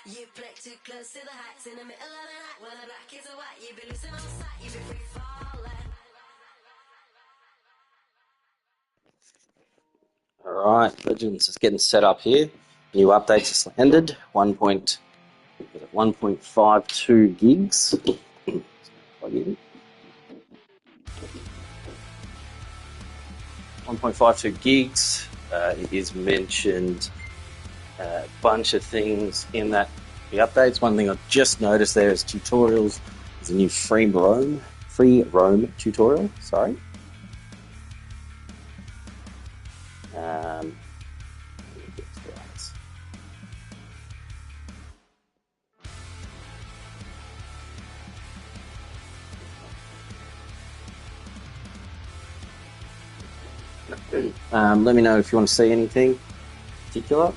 You play too close to the heights in the middle of the night. When the black is a white, you be losing all sight, you be free falling. Alright, Legends is getting set up here. New updates just landed. 1.52 gigs. Plug in. 1.52 gigs. It is mentioned a bunch of things in the updates. One thing I just noticed there is tutorials. There's a new free roam tutorial. Sorry. Let me know if you want to see anything particular.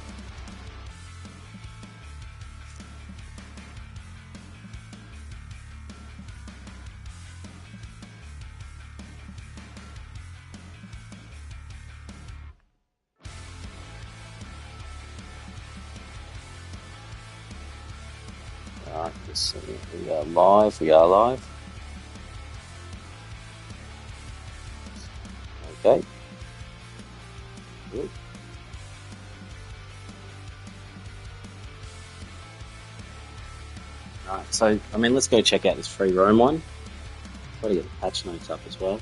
Alright, just we are live. Okay. Good. Alright, so let's go check out this free roam one. Got to get the patch notes up as well.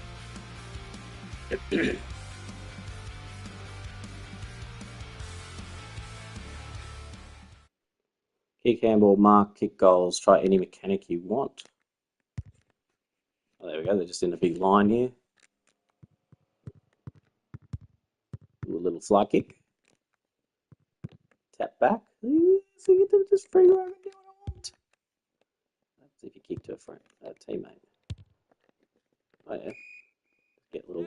Kick, handball, mark, kick goals, try any mechanic you want. Oh, there we go, they're just in a big line here. Do a little fly kick. Tap back. So you get to just free roam and do what I want. That's if you kick to a teammate. Oh yeah. Get a little.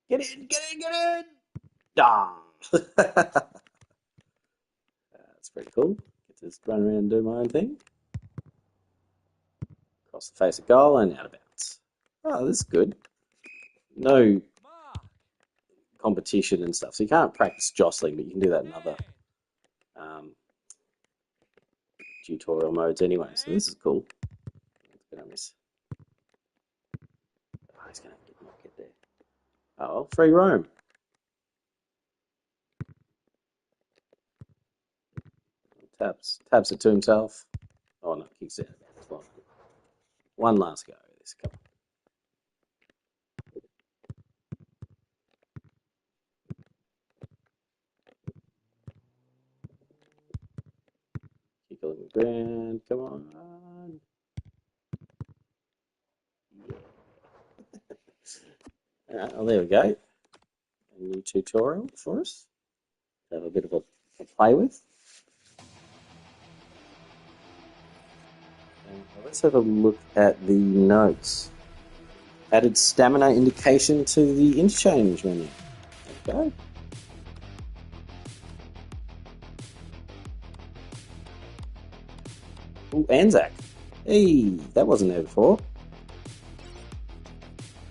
Get in! Dang! That's pretty cool. Get to just run around and do my own thing. Cross the face of goal and out of bounds. Oh, this is good. No competition and stuff, so you can't practice jostling, but you can do that in other tutorial modes anyway. So this is cool. Let's get on this. Oh, he's gonna not get there. Oh, well, free roam. Taps it to himself. Oh no, kicks it out. One last go. This, come on. Kick it on the ground. Come on. Yeah. All right, well, there we go. A new tutorial for us. Have a bit of a play with. Let's have a look at the notes. Added stamina indication to the interchange menu. Okay. Ooh, Anzac. Hey, that wasn't there before.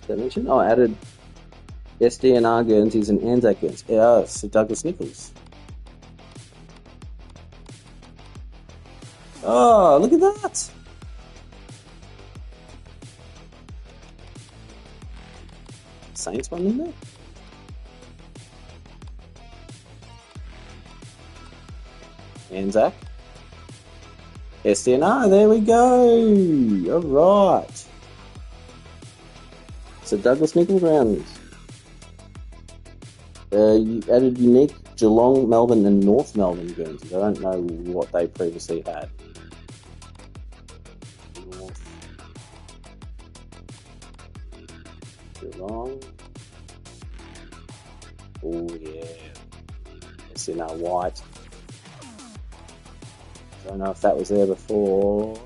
Did I mention? Oh, added SDNR Guernseys and Anzac Guernseys. Yeah, Sir Douglas Nichols. Oh, look at that. Saints one in there. Anzac. SDNR, there we go. All right. So Douglas Nichols rounds. You added unique Geelong, Melbourne, and North Melbourne Guernseys. I don't know what they previously had. North Geelong. Oh yeah. SDNR white. Don't know if that was there before.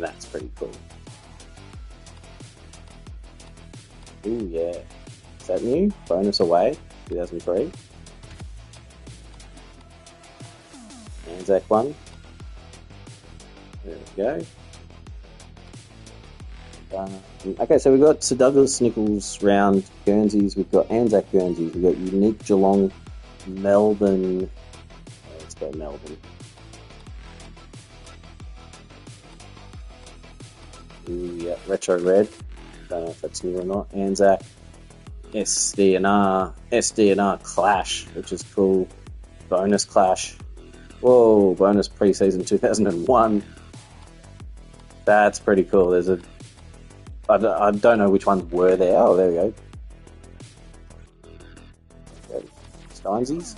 That's pretty cool. Ooh, yeah. Is that new? Bonus away, 2003. Anzac one. There we go. Okay, so we've got Sir Douglas Nicholls round Guernseys, we've got Anzac Guernseys, we've got unique Geelong, Melbourne. Let's go Melbourne. Ooh, yeah, retro red. Don't know if that's new or not. Anzac, SDNR Clash, which is cool. Bonus Clash. Whoa, bonus preseason 2001. That's pretty cool. I don't know which ones were there. Oh, there we go. Steinsies.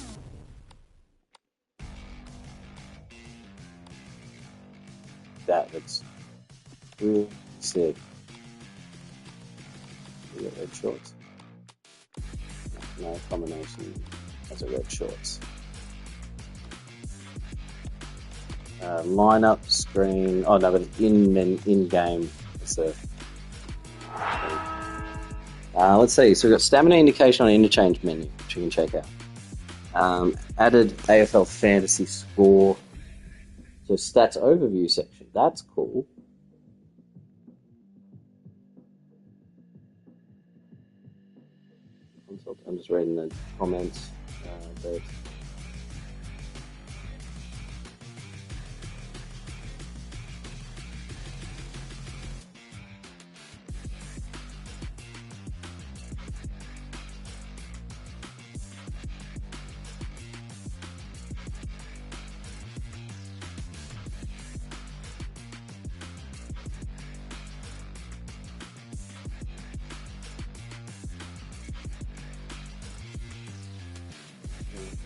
That looks really sick. We got red shorts. No combination. Those are red shorts. Lineup screen. Oh no, but in game. It's a. Let's see. So we've got stamina indication on interchange menu, which you can check out. Added AFL fantasy score. So stats overview section. That's cool. I'm just reading the comments. But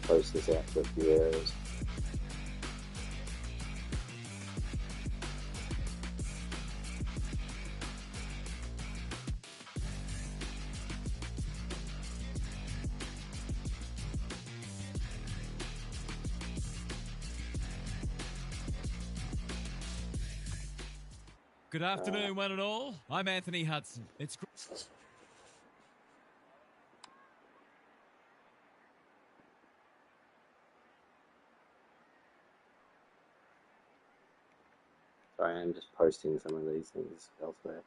post this out to a few areas. Good afternoon, one and all. I'm Anthony Hudson. It's great. Sorry, I'm just posting some of these things elsewhere.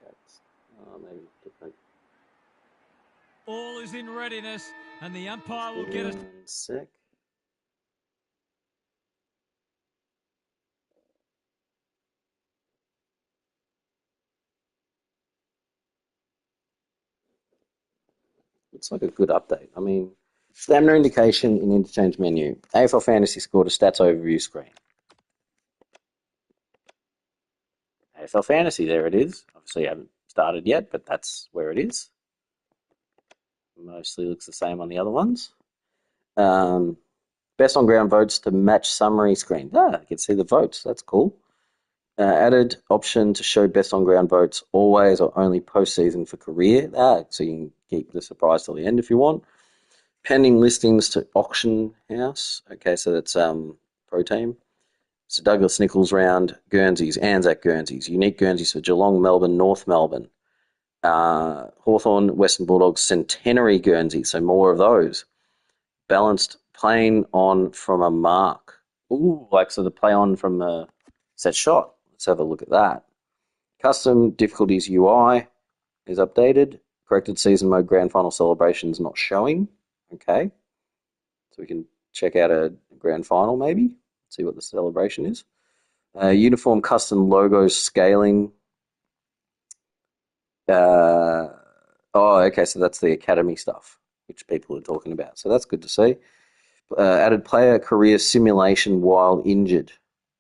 That's maybe different. All is in readiness, and the umpire will get us. 1 sec. Looks like a good update. I mean, stamina indication in interchange menu. AFL fantasy score to stats overview screen. AFL fantasy, there it is. Obviously, I haven't started yet, but that's where it is. Mostly looks the same on the other ones. Best on ground votes to match summary screen. You can see the votes. That's cool. Added option to show best on ground votes always or only postseason for career. So you can keep the surprise till the end if you want. Pending listings to auction house. Okay, so that's pro team. So Douglas Nicholls round Guernseys, Anzac Guernseys, unique Guernseys for Geelong, Melbourne, North Melbourne. Hawthorn, Western Bulldogs, Centenary Guernsey, so more of those. Balanced playing on from a mark. Ooh, like so the play on from a set shot. Let's have a look at that. Custom difficulties UI is updated. Corrected season mode grand final celebrations not showing. Okay. So we can check out a grand final maybe. See what the celebration is. Uniform custom logos scaling. Okay, so that's the academy stuff, which people are talking about. So that's good to see. Added player career simulation while injured,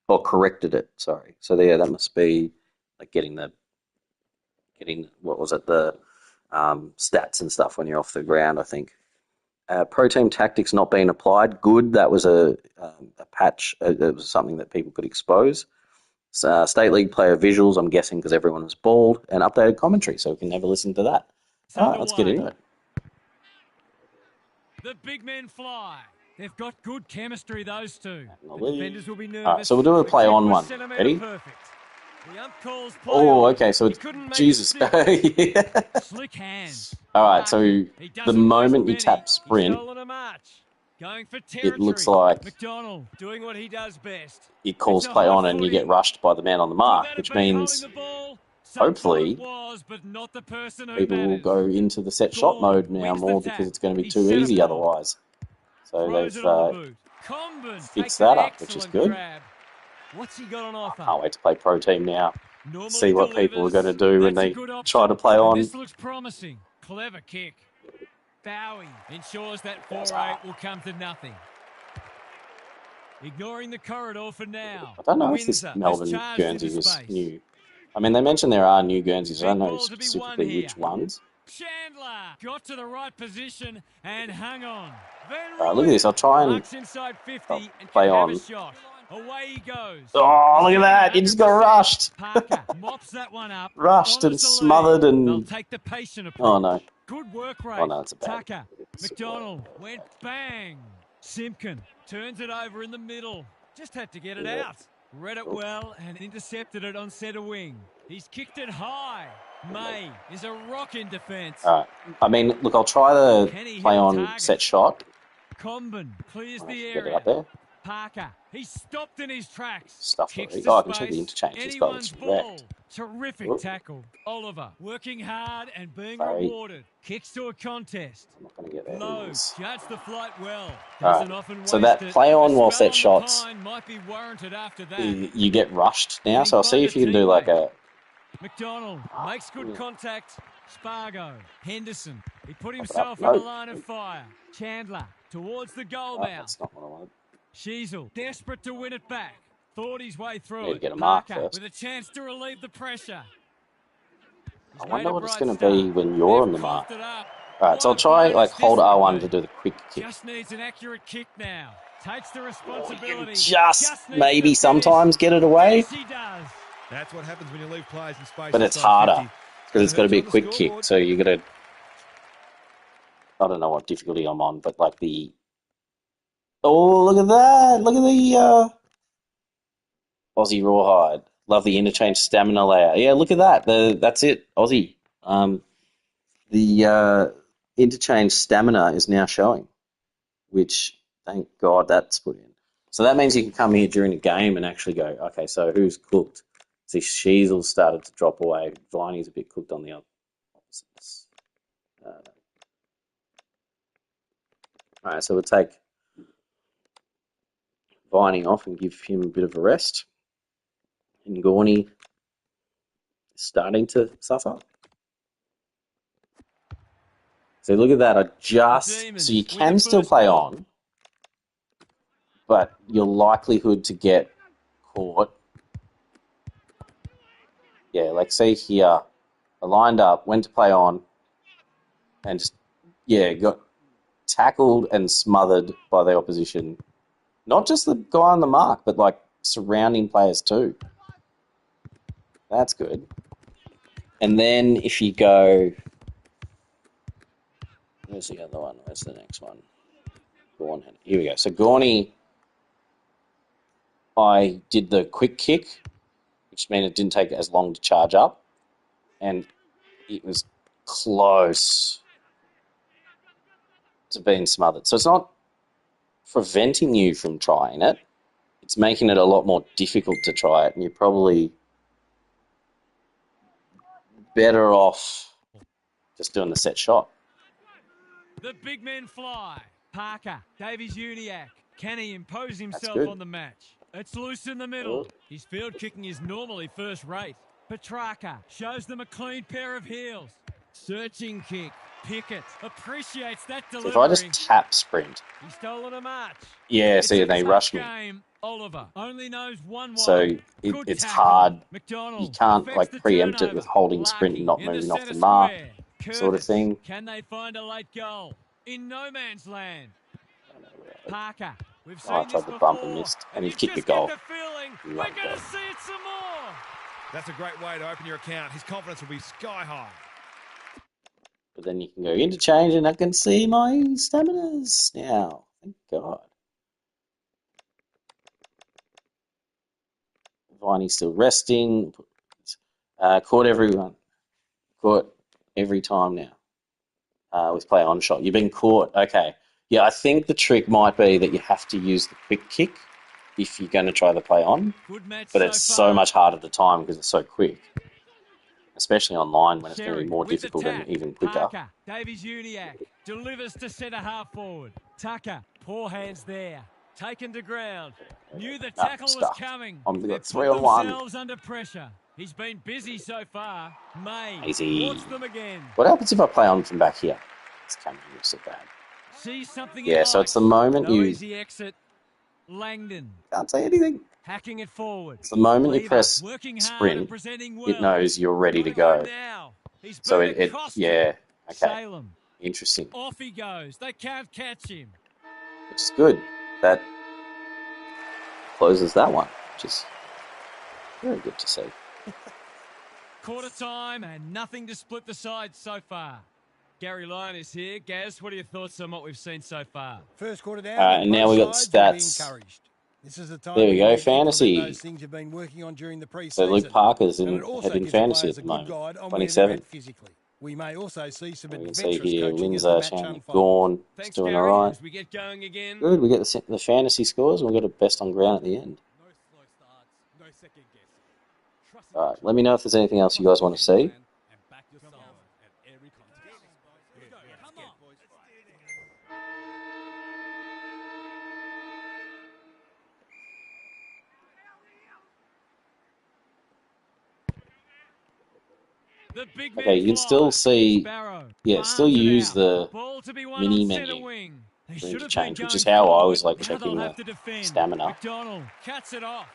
or corrected it. Sorry. So there, that must be like getting what was it, the stats and stuff when you're off the ground. I think. Pro team tactics not being applied. Good. That was a patch. It was something that people could expose. State League player visuals, I'm guessing because everyone was bald, and updated commentary, so we can never listen to that. All right, let's get into it. The big men fly. They've got good chemistry, those two. The Ollie. defenders will be nervous. All right, so we'll do a play on one. Ready? Perfect. The ump calls play Oh, on. okay, so it's Jesus. Yeah. Slick hands. All right, so the moment you tap sprint, Going for it looks like McDonald doing what he does best. it calls play on and you get rushed by the man on the mark, which means hopefully people will go into the set shot mode now more because it's going to be too easy otherwise. So they've fixed that up, which is good. What's he got on offer? I can't wait to play Pro Team now. See what people are going to do when they try to play on. This looks promising. Clever kick. Bowie ensures that 4-8 will come to nothing. Ignoring the corridor for now. I don't know if this Melbourne Guernsey was new. I mean, they mentioned there are new Guernseys. I don't know specifically which ones. Chandler got to the right position and hung on. Look at this. I'll try and play on. Away he goes. Oh, look at that. He just got rushed. Parker mops that one up. Rushed and smothered and... They'll take the patient approach. Oh, no. Good work rate. Oh, no, it's a bad... Tucker. McDonald went bang. Simpkin turns it over in the middle. Just had to get it out. Read it well and intercepted it on centre wing. He's kicked it high. May is a rock in defence. All right. I mean, look, I'll try the play on set shot. Comben clears the area. Get it up there. Parker, he's stopped in his tracks. Stuff already. Oh, I can check the interchange. This guy looks wrecked. Terrific tackle. Oliver working hard and being rewarded. Kicks to a contest. I'm not going to get there. Low, judged the flight well. So that play on while set shots, might be warranted after that. You get rushed now. So I'll see if you can do like a... McDonald makes good contact. Spargo. Henderson. He put himself in the line of fire. Chandler towards the goal now. That's not what I wanted. Sheasel, desperate to win it back. Thought his way through it. Get a mark Parker first. with a chance to relieve the pressure. I wonder what it's going to be when you're on the mark. Alright, so I'll try like hold R1 to do the quick kick. Just needs an accurate kick now. Takes the responsibility. Just maybe sometimes get it away. Yes, he does. That's what happens when you leave players in space. But it's harder because it's got to be a quick kick. So you got to... I don't know what difficulty I'm on, but like the... Oh, look at that! Look at the Aussie Rawhide. Love the interchange stamina layer. Yeah, look at that. That's it, Aussie. The interchange stamina is now showing, which, thank God, that's put in. So that means you can come here during a game and actually go, okay, so who's cooked? See, Sheasel started to drop away. Viney's a bit cooked on the opposites. All right, so we'll take Viney off and give him a bit of a rest. And Gorney is starting to suffer. So look at that. So you can still play on, but your likelihood to get caught. Yeah, like see here, I lined up, went to play on, and just, got tackled and smothered by the opposition. Not just the guy on the mark, but like surrounding players too. That's good. And then if you go... Where's the other one? Where's the next one? Here we go. So Gorney, I did the quick kick, which meant it didn't take as long to charge up. And it was close to being smothered. So it's not preventing you from trying it. It's making it a lot more difficult to try it. And you're probably better off just doing the set shot. The big men fly. Parker, Davies Uniacke. Can he impose himself on the match? It's loose in the middle. His field kicking is normally first rate. Petrarca shows them a clean pair of heels. Searching kick. Pickett appreciates that delivery. So if I just tap sprint. He's stolen a march. Yeah, see, they rush me. Oliver only knows one way. So it's hard. You can't like preempt it with holding sprint and not moving off the mark. Sort of thing. Can they find a late goal? In no man's land. Parker We've Oh, I seen this tried to bump and before, missed, and and you he kicked the just get goal. the feeling we're Love going goal. to see it some more. That's a great way to open your account. His confidence will be sky high. But then you can go interchange, and I can see my staminas now. Thank God. Viney's still resting. Caught everyone. Caught every time now. With play on shot. You've been caught. Okay. Yeah, I think the trick might be that you have to use the quick kick if you're going to try the play on. Good match But so it's far. so much harder to time because it's so quick. Especially online when it's going to be more with difficult the and tack. even quicker. Parker, Davies Uniacke delivers to centre half forward. Tucker, poor hands there. Taken to ground. Knew the tackle was Stuffed. coming. We've They've got put 3-on-1. themselves under pressure. He's been busy so far. May Easy. wants them again. What happens if I play on from back here? This camera looks so bad. Sees something Yeah, he so it's the likes. moment No you easy exit. Langdon can't say anything. hacking it forward. It's the moment you Lever, press working hard and sprint, presenting well. it knows you're ready to Got him go. now. He's So been it accosted. yeah, okay. Salem. Interesting. Off he goes. They can't catch him. Which is good. That closes that one, which is very good to see. Quarter time and nothing to split the sides so far. Gary Lyon is here. Gaz, what are your thoughts on what we've seen so far? First quarter down. And now we got stats. This is the time There we go, to fantasy. implement those things you've been working on during the So pre-season. Luke Parker's And in it also head in gives the fantasy players at a the good moment. guide on where 27. they're at physically. We may also see some We can see adventurous here coaching as the Windsor, match Chandler, unfolds. Gorn, is Thanks, doing Gary. all right. As we get going again. Good, we get the fantasy scores, and we got a best on ground at the end. No slow starts, no second guessing. All right, let me know if there's anything else you guys want to see. And back yourself at every contest. Let's go. Come on. The big Okay, man you can fly. still see, Sparrow yeah, still farms it use out. the Ball to be won mini on centre menu wing. They for should have been interchange, which going is how I forward. was like Now checking they'll the have to defend. stamina. McDonald cuts it off.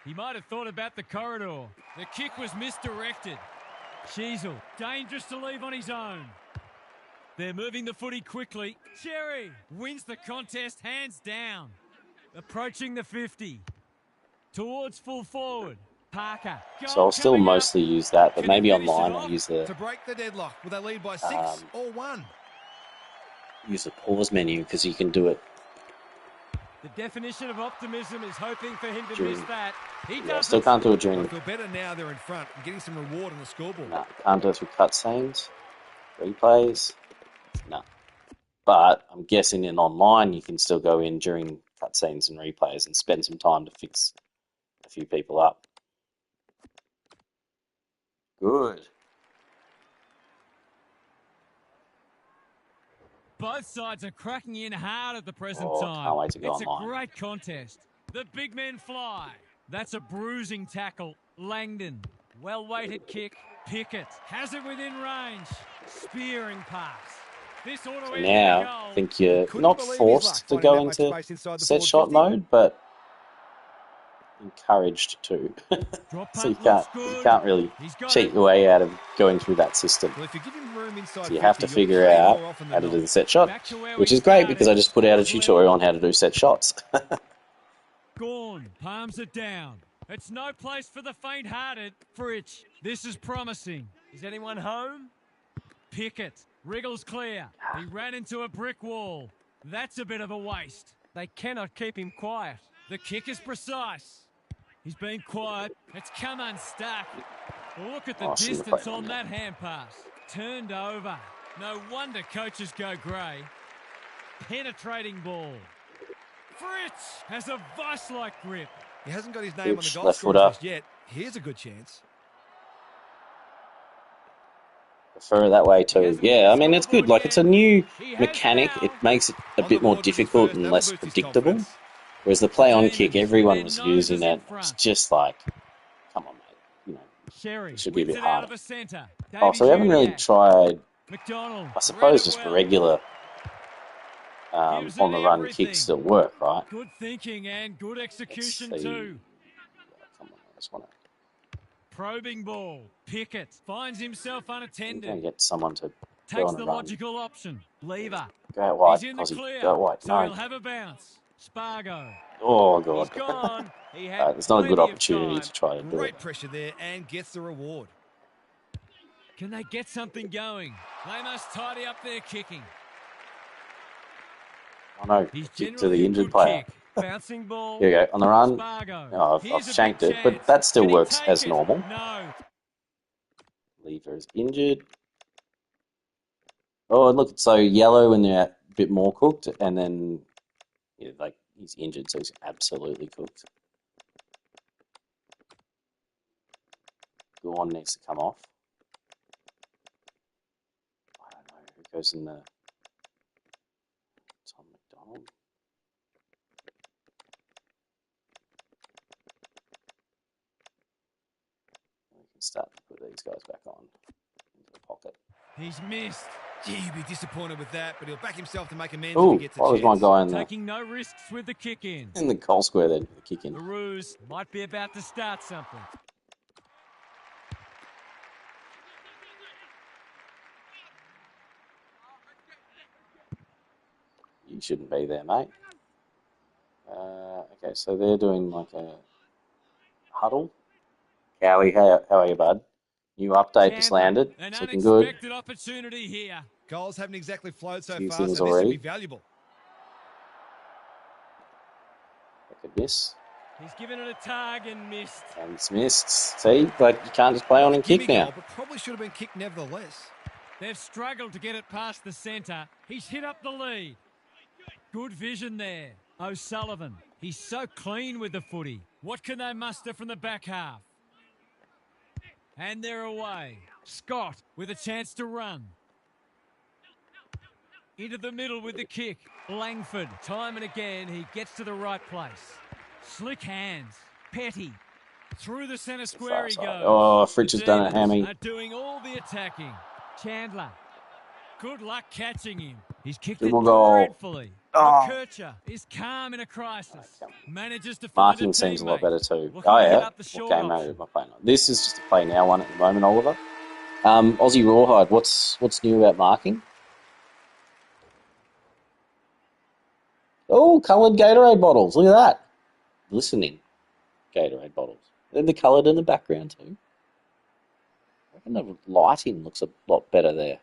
He might have thought about the corridor. The kick was misdirected. Sheasel, dangerous to leave on his own. They're moving the footy quickly. Cherry wins the contest hands down. Approaching the 50. Towards full forward. Parker. So I'll still mostly use that, but maybe online I'll use To the break the deadlock, will they lead by 6 or 1? pause menu because you can do it. The definition of optimism is hoping for him to During- miss that. He Yeah, I does still can't do it I during. feel better now they're in front and getting some reward on the scoreboard. Nah, can't do it through cutscenes, replays. No. But I'm guessing in online you can still go in during cutscenes and replays and spend some time to fix a few people up. Good. Both sides are cracking in hard at the present Oh, time. can't wait to go It's online. a great contest. The big men fly. That's a bruising tackle. Langdon. Well-weighted kick. Pickett has it within range. Spearing pass. This ought to end Now, in a I goal. think you're Couldn't not believe his forced luck to finding go that much into space inside the set forward shot 50. mode, but encouraged to. Drop So you punt looks you good. can't really He's got cheat it. your way out of going through that system. Well, if you give him room inside So you have 50, to you'll figure play out more often how than to do not. the set shot, Back to where which we is great started. because I just put out a Scores tutorial level. on how to do set shots. Gorn palms it down. It's no place for the faint-hearted. Fritsch, this is promising. Is anyone home? Pickett wriggles clear. He ran into a brick wall. That's a bit of a waste. They cannot keep him quiet. The kick is precise. He's been quiet. It's come unstuck. Look at the Oh, shouldn't have distance played on on that hand pass. Turned over. No wonder coaches go grey. Penetrating ball. Fritz has a vice-like grip. He hasn't got his name on the Oops, goal left foot scorers up. list yet. Here's a good chance. Prefer it that way too. Yeah, I mean, it's good. Like, it's a new mechanic. It makes it a On bit the more board with his difficult first, and that'll less boost his predictable. confidence. Whereas the play on kick, Demons everyone with was their using noses in it. It's front. just like, come on, mate. You know, Sherry it should be a wins bit it out harder. of the centre. Oh, so we haven't really Davies-Uniacke. tried, McDonald. I suppose, just regular Gives on it the run everything. kicks still work, right? Good thinking and good execution Let's see. too. Come on, I just want Probing ball. Pickett finds himself to unattended. get someone to go Takes on a the run. logical option. Lever Go out wide, He's in the Aussie. clear, Go out wide. so he'll No. have a bounce. Spargo. Oh, He's God. gone. He had It's not a good plenty of opportunity time. to try to do Great it. pressure there and gets the reward. Can they get something going? They must tidy up their kicking. Oh, no. He's Kick to generally the a injured good player. kick. Bouncing ball. Here we go. On the run. Spargo. Oh, I've Here's a shanked big it, but chance. that still Can he works take as it? normal. No. Lever is injured. Oh, look, so yellow when they're a bit more cooked, and then like he's injured, so he's absolutely cooked. Gorn needs to come off. I don't know who goes in the Tom McDonald. We can start to put these guys back on into the pocket. He's missed. Gee, he'd be disappointed with that, but he'll back himself to make amends if Oh, he gets a why was my chance. guy in Taking no risks with the kick in. the goal square then? The kick The in. ruse might be about to start something. You shouldn't be there, mate. Okay, so they're doing like a huddle. Howie, how are you, bud? New update just Chandler, landed. an It's looking good. unexpected opportunity here. Goals haven't exactly flowed so Few far, things so this will already. be valuable. That could miss. He's given it a tug and missed. And it's missed. See, like you can't just play on and Gimme kick now. goal, but probably should have been kicked nevertheless. They've struggled to get it past the centre. He's hit up the lead. Good vision there. O'Sullivan. He's so clean with the footy. What can they muster from the back half? And they're away. Scott with a chance to run. Into the middle with the kick. Langford. Time and again, he gets to the right place. Slick hands. Petty. Through the centre square he goes. Oh, Fritz has The done it, Demons Hammy. are doing all the attacking. Chandler. Good luck catching him. He's kicked it Dribble goal. dreadfully. Oh. McKercher is calm in a crisis. Manages to find Marking a seems a lot teammate. better too. Looking Oh to hit yeah. up the What short game mode option. am I playing on? This is just a play now one at the moment, Oliver. Aussie Rawhide, what's new about marking? Oh, coloured Gatorade bottles. Look at that. Listening Gatorade bottles. They're coloured in the background too. I reckon the lighting looks a lot better there.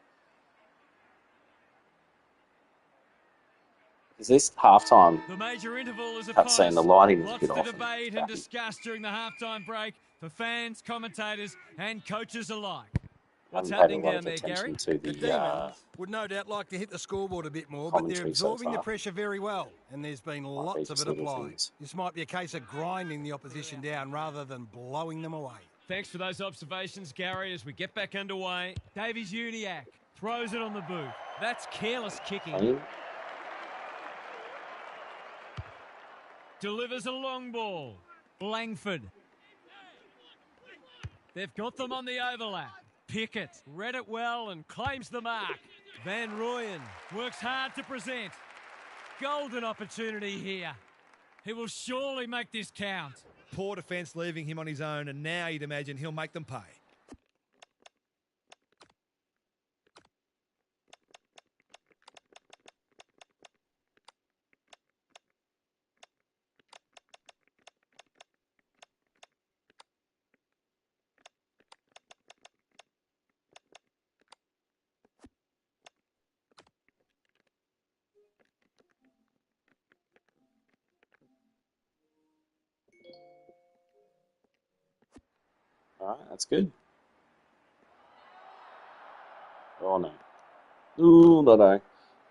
Is this halftime? The major interval is Cut upon saying us. the lighting is a Lots bit to off. debate and discuss during the halftime break for fans, commentators, and coaches alike. What's happening down there, Gary? To The the Demons would no doubt like to hit the scoreboard a bit more, but they're commentary so absorbing the far. pressure very well, and there's been lots of just it little applied. things. This might be a case of grinding the opposition down rather than blowing them away. Thanks for those observations, Gary, as we get back underway. Davies Uniacke throws it on the boot. That's careless kicking. Clean. Delivers a long ball. Langford. They've got them on the overlap. Pickett read it well and claims the mark. Van Rooyen works hard to present. Golden opportunity here. He will surely make this count. Poor defence leaving him on his own, and now you'd imagine he'll make them pay. All right, that's good. Oh no. Ooh, no.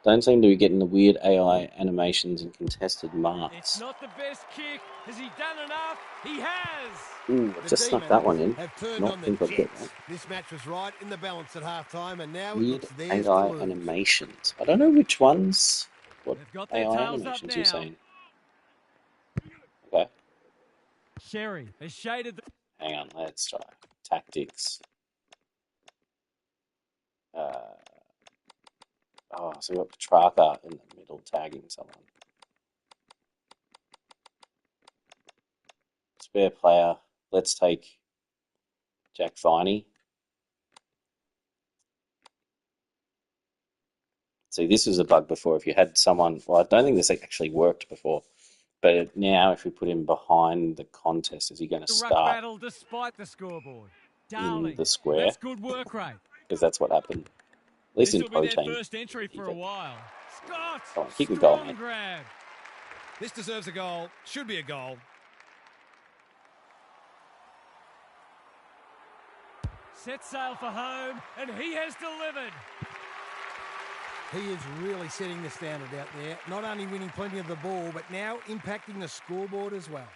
Don't seem to be getting the weird AI animations and contested It's marks. not the best kick. Has he done enough? He has. Ooh, I The just snuck that one in. have turned Not on the think I'd get Jets. that. This match was right in the balance at halftime, and now it Weird looks theirs AI to lose. animations. I don't know which ones. What They've got their AI tails up animations now. you're saying? Okay, Sherry has shaded the... hang on. Let's try tactics. So we've got Petrarca in the middle tagging someone. Spare player. Let's take Jack Viney. See, this was a bug before. If you had someone, well, I don't think this actually worked before, but now if we put him behind the contest, is he going to Ruck start battle despite the scoreboard. in Darling, the square? that's good work rate. Because that's what happened. At least This in will pro be their team. first entry for a while. Scott, Come on, kick the goal, strong mate. grab. This deserves a goal. Should be a goal. Set sail for home, and he has delivered. He is really setting the standard out there. Not only winning plenty of the ball, but now impacting the scoreboard as well.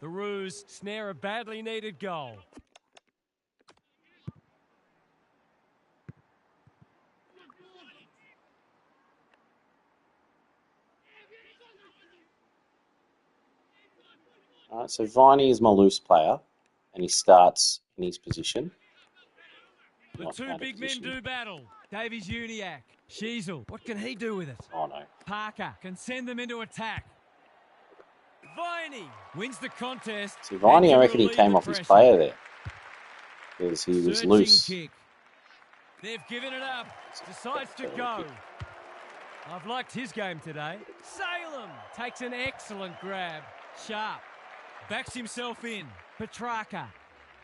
The Roos snare a badly needed goal. All right, so Viney is my loose player, and he starts in his position. The Not two out of big men position. do battle. Davies Uniacke. Sheasel. What can he do with it? Oh, no. Parker can send them into attack. Viney wins the contest. See, Viney, I and reckon he relieve came the off his pressure. player there. Because he was Searching loose. kick. They've given it up. Decides to Fair go. kick. I've liked his game today. Salem takes an excellent grab. Sharp. Backs himself in. Petrarca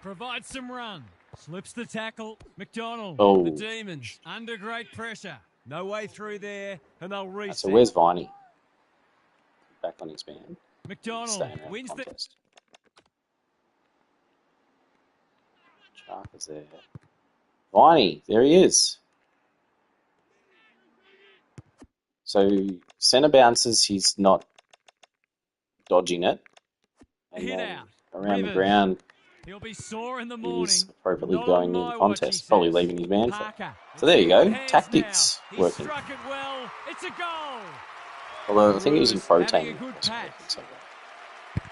provides some run. Slips the tackle. McDonald. Oh. The Demons under great pressure. No way through there, and they'll reset. So where's Viney? Back on his man. McDonald Staying out of wins the... contest. Shark is there. Viney, there he is. So centre bounces, he's not dodging it. And Hit then out. around the Rivers. ground, He'll be sore in the morning. he's appropriately Not going on near my the watch, he contest, probably says. leaving his man for it. Parker. So there you go, Hands tactics now. He working. struck it well. It's a goal. Although I think it was in pro Having team. a good Wasn't patch. working so well.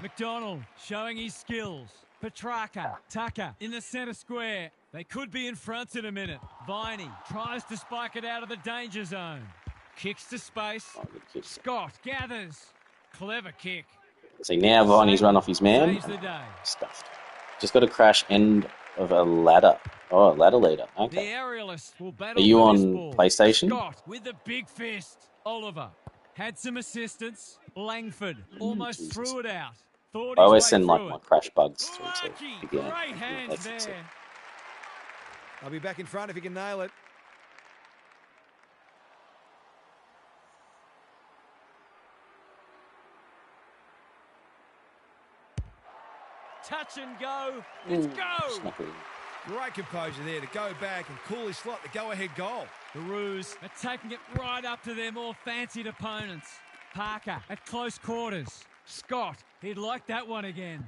McDonald showing his skills. Petrarca, Tucker in the centre square. They could be in front in a minute. Viney tries to spike it out of the danger zone. Kicks to space. Oh, good kick. Scott gathers. Clever kick. See, now Viney's run off his man. Saves the day. Stuffed. Just got to crash end of a ladder. Oh, a ladder leader. The Okay. aerialist will battle Are you for this on ball. PlayStation? Scott with the big fist. Oliver had some assistance. Langford almost Jesus. threw it out. Thought I his always way send like through my it. crash bugs through to Lucky, begin. great hands That's it. there. I'll be back in front if he can nail it. Touch and go. Let's go. Snuck it in. Great composure there to go back and coolly slot the go-ahead goal. The Roos are taking it right up to their more fancied opponents. Parker at close quarters. Scott, he'd like that one again.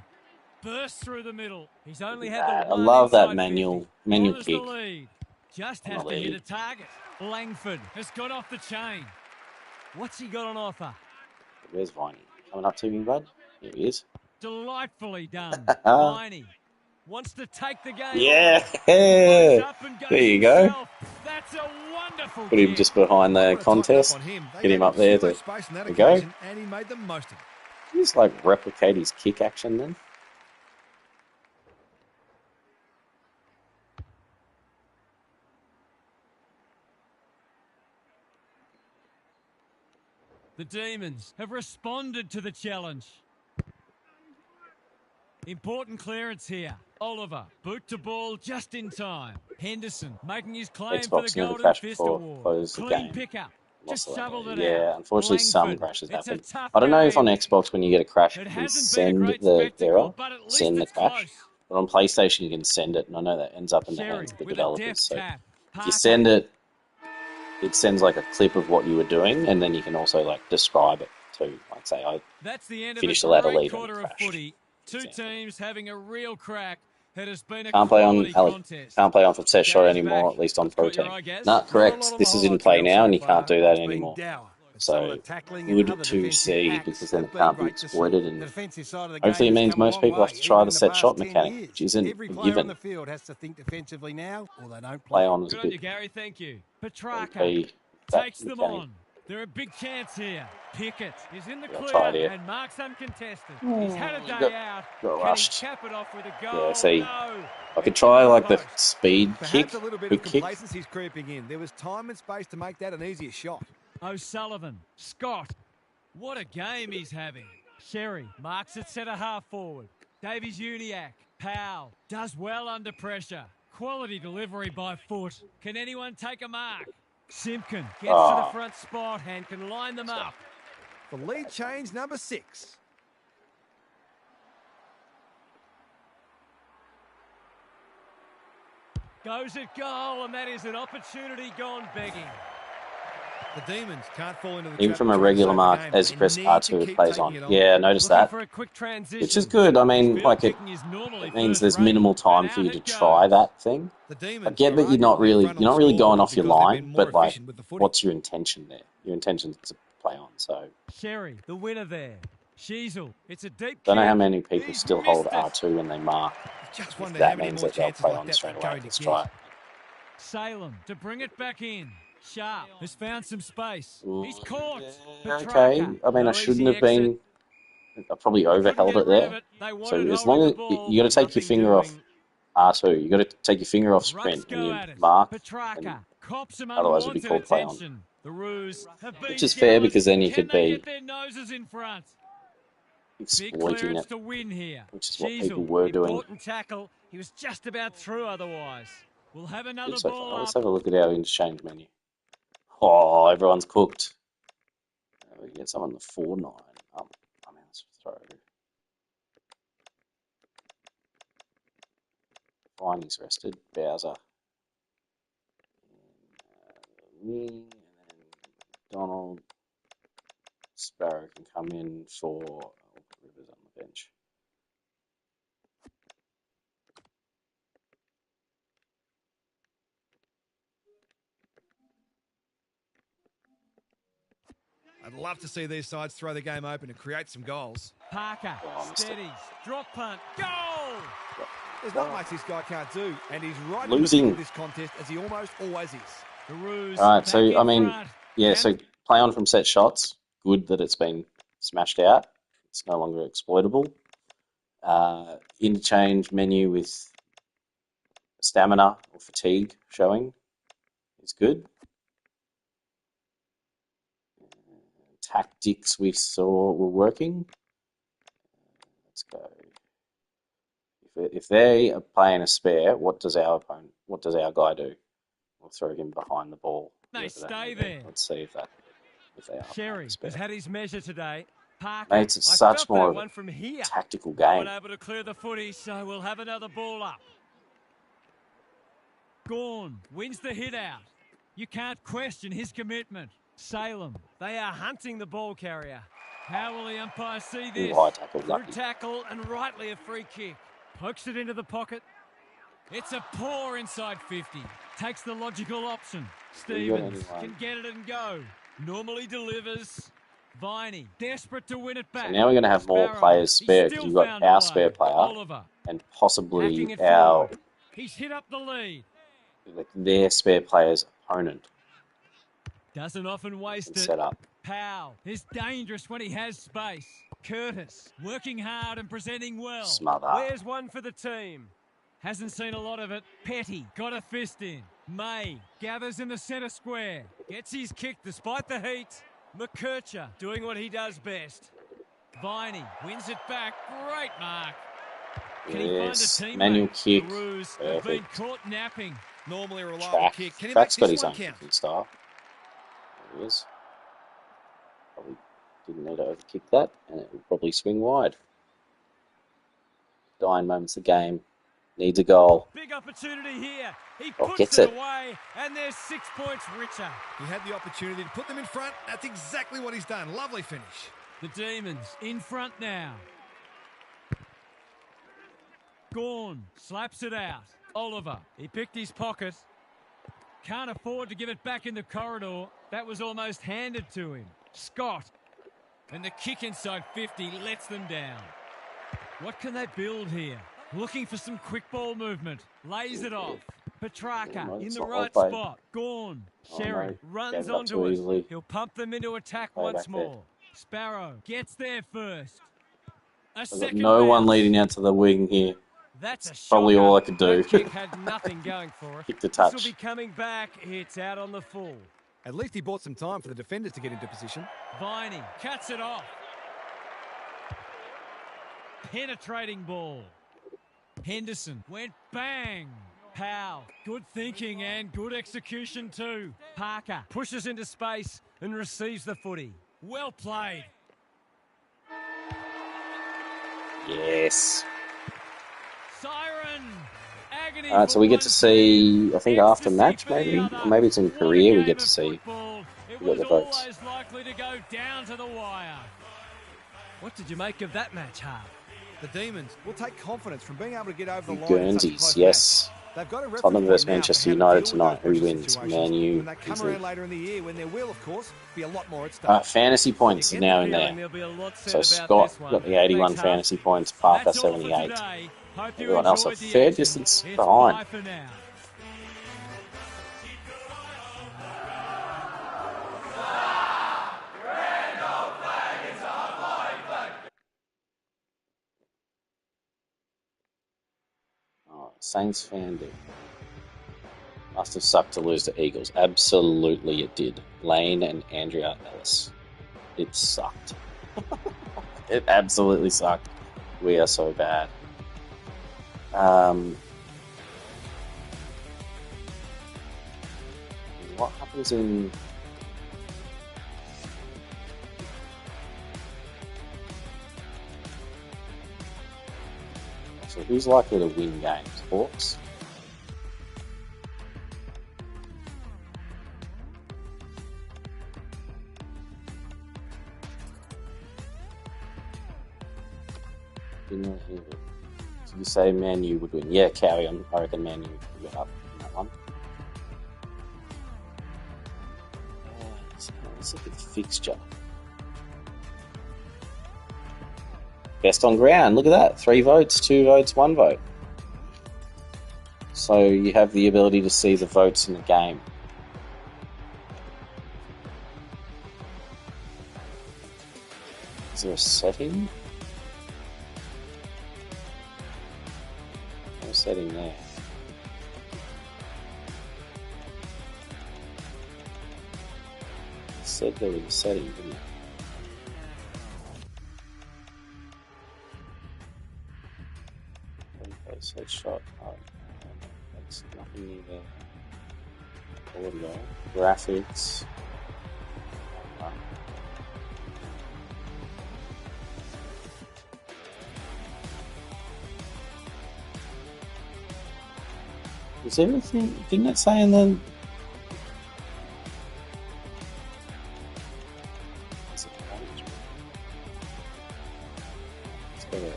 Bursts through the middle. He's only had the I one love that inside manual 50. manual Honours kick. the lead. Just On has the to hit a lead. target. Langford has got off the chain. What's he got on offer? Where's Viney? Coming up to me, bud? Here he is. Delightfully done. Viney wants to take the game. Yeah. Runs up and goes There you go. himself. That's a wonderful Put him kick. just behind the contest. Get him up there to There go. and he made the most of it. Just like replicate his kick action then. The Demons have responded to the challenge. Important clearance here. Oliver, boot to ball just in time. Henderson making his claim for the Xbox never Golden crashed Fist before Award. closed the Clean game. pickup. Lost Just a lot shoveled of it it. Yeah, out. unfortunately some Langford. crashes It's a happen. tough I don't know if on game. Xbox when you get a crash It you can hasn't been a send great the spectacle, error, but at least send the it's crash. close. But on PlayStation you can send it, and I know that ends up in the Sherry hands of the with a developers. deft So tap. if you Parker. send it, it sends like a clip of what you were doing, and then you can also like describe it too. Like say I That's the end of finished a the ladder great lead and quarter of crashed. footy. Two Example. teams having a real crack. It has been a Can't play on quality contest. can't play on for set shot Game's anymore, back. at least on It's Pro caught your Team. eye, Gaz? No, Not a correct. lot on This the is in highlight play reel now, so and you far. can't do that It's been anymore. dour. But So, some of the tackling good and other to defensive see, acts because then have it been can't be great to see. exploited, and The defensive side of the hopefully it game has means come a most long people have way, to try even the in set past shot 10 mechanic, years. which isn't Every a player on given. the field has to think defensively now, or they don't Play play. on is a Good on you, bit Gary. Thank you. Petrarca play that takes them mechanic. on. They're a big chance here. Pickett is in the I'll clear try it here. and marks uncontested. He's had a day got out. got Can rushed. he cap it off with a goal? Yeah, see, No. I could It's try into like the post. speed kick, Perhaps a little bit quick of kick. complacency's creeping in. There was time and space to make that an easier shot. O'Sullivan. Scott. What a game he's having. Sherry marks it centre half forward. Davies Uniacke. Powell does well under pressure. Quality delivery by foot. Can anyone take a mark? Simpkin gets to the front spot and can line them up. The lead change, number 6. Goes at goal, and that is an opportunity gone begging. The Demons can't fall into the Even trap from of a trying to regular save the mark, game. as They press need R2 to keep plays taking on. it Yeah, I noticed Looking that. for a quick transition. Which is good. I mean, His like field kicking is normally it means first there's rate, minimal time and for out you to it try goes. that thing. The Demons I get that are you're not arguably in front on the really going scoreboard off your because they've line, been more but like, efficient with the footy. what's your intention there? Your intention is to play on. So Sherry, the winner there. Sheasel, it's a deep don't know how kick. many people He's still hold missed it. R2 when they mark. Just If wonder that how many means more that they'll chances play like on that straight they're away. going to Let's get. try it. Salem to bring it back in. Sharp has found some space. He's caught. Yeah, Petrarca. okay. I mean, No I shouldn't easy have been. exit. I probably Couldn't overheld get it rid of there. it. They So wanted as holding long the as ball, you got to take your nothing finger off doing. R2, you got to take your finger off Rucks sprint when go you at it. mark, and Petrarca cops some otherwise it'd be unwanted called play on. attention. The Roos have been Which is fair jealous. because then you Can could they be get their noses in front? Big exploiting clearance it, to win here. which is what people Sheasel, were doing. important tackle. He was just about through otherwise. We'll have another So ball far. Let's up. have a look at our interchange menu. Oh, everyone's cooked. We get someone the 4-9. I mean, let's throw. Viney's rested. Bowser. Me, and then Donald. Sparrow can come in for Rivers on the bench. I'd love to see these sides throw the game open and create some goals. Parker steadies. Drop punt. Goal! There's not much this guy can't do, and he's right Losing. in the thick of this contest as he almost always is. The Roos All right, back so in I mean, front. yeah, And so play on from set shots. Good that it's been smashed out. It's no longer exploitable. Interchange menu with stamina or fatigue showing is good. Tactics we saw were working. Let's go. If they are playing a spare, what does our guy do? We'll throw him behind the ball. they stay there. Let's see if they are. Sherry playing a spare. has had his measure today. Parker, Mate, it's I such felt more that of one a from here. tactical game. Not able to clear the footy, so we'll have another ball up. Gorn wins the hit out. You can't question his commitment. Salem, they are hunting the ball carrier. How will the umpire see this? Ooh, high tackle, Good lucky. tackle and rightly a free kick. Pokes it into the pocket. It's a poor inside 50. Takes the logical option. Stevens can get it and go. Normally delivers. Viney, desperate to win it back. So now we're going to have more Sparrow, players spare he's because still you've got found our a spare way. player Oliver, and hacking possibly it our forward. He's hit up the lead. their spare player's opponent Doesn't often waste and it. set up. Powell is dangerous when he has space. Curtis working hard and presenting well. Smother. Where's one for the team? Hasn't seen a lot of it. Petty got a fist in. May gathers in the centre square. Gets his kick despite the heat. McKercher doing what he does best. Viney wins it back. Great mark. Can he find a Yes, teammate? manual kick. The Roos have been Perfect. caught napping. Normally a reliable Track. kick. Can he Track's make got this his one own count? kicking style. There he is. Probably didn't need to overkick that, and it will probably swing wide. Dying moments of the game. Needs a goal. Big opportunity here. He Oh, puts gets it it. away, and they're 6 points richer. He had the opportunity to put them in front. That's exactly what he's done. Lovely finish. The Demons in front now. Gorn slaps it out. Oliver, he picked his pocket. Can't afford to give it back in the corridor. That was almost handed to him. Scott, and the kick inside 50 lets them down. What can they build here? Looking for some quick ball movement. Lays it off. Petrarca No, in it's the not right well played. spot. Gorn. Oh, Sherry no. runs Gave it up onto too it. easily. He'll pump them into attack Play once back there. more. Sparrow gets there first. A I've got second no one bounce. leading out to the wing here. That's a Probably shocker. all I could do. That kick had nothing going for it. Kick to This will touch. be coming back. It's out on the full. At least he bought some time for the defenders to get into position. Viney cuts it off. Penetrating ball. Henderson went bang. Powell, good thinking and good execution too. Parker pushes into space and receives the footy. Well played. Yes. Siren. Agony. All right, so we get to see, I think after match maybe, or maybe it's in career we get to see. We got the votes. Always likely to go down to the wire. What did you make of that match, Hart? The Demons will take confidence from being able to get over the line. Guernseys, yes. They've got a Tottenham versus reference Manchester point now United to how to tonight. deal with Who those wins? situations. Man U. When they come around later in the year, when there will, of course, be a lot more at stake. Fantasy points is now in there. So Scott got the 81 fantasy points, Parker 78. Everyone else a fair distance behind. Saints fan do. Must have sucked to lose to Eagles. Absolutely it did. Lane and Andrea Ellis. It sucked. It absolutely sucked. We are so bad. What happens in... So who's likely to win games? Hawks? Did you say Man U would win? Yeah, Cowie, I reckon Man U would get up in that one. Let's look at the fixture. Best on ground, look at that. 3 votes, 2 votes, 1 vote. So you have the ability to see the votes in the game. Is there a setting? No setting there. It said there was a setting, didn't it? Headshot. That's nothing new there. Audio. Graphics. Is everything? Didn't it say in the? Let's go to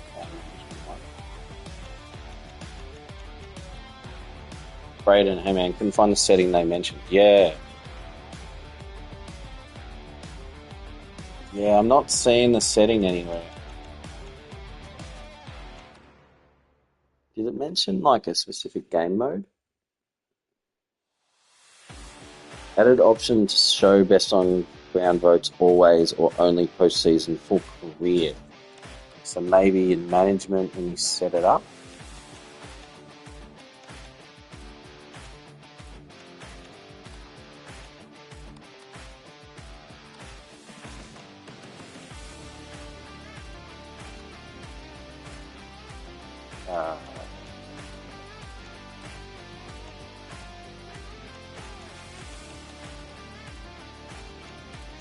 Braden, hey man, couldn't find the setting they mentioned. Yeah. Yeah, I'm not seeing the setting anywhere. Did it mention like a specific game mode? Added option to show best on ground votes always or only postseason full career. So maybe in management when you set it up.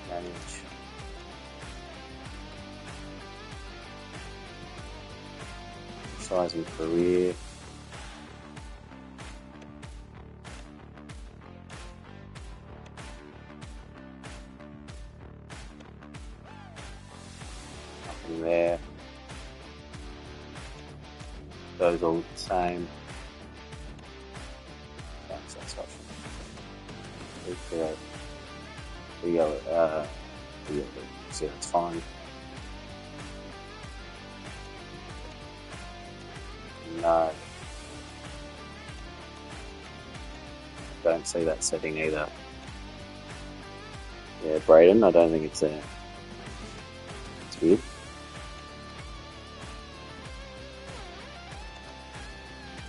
Manage. Size and career. Nothing there. Those all the same. That's that stuff. We go, see, that's fine. No. don't see that setting either. Yeah, Braden, I don't think it's there. It's weird.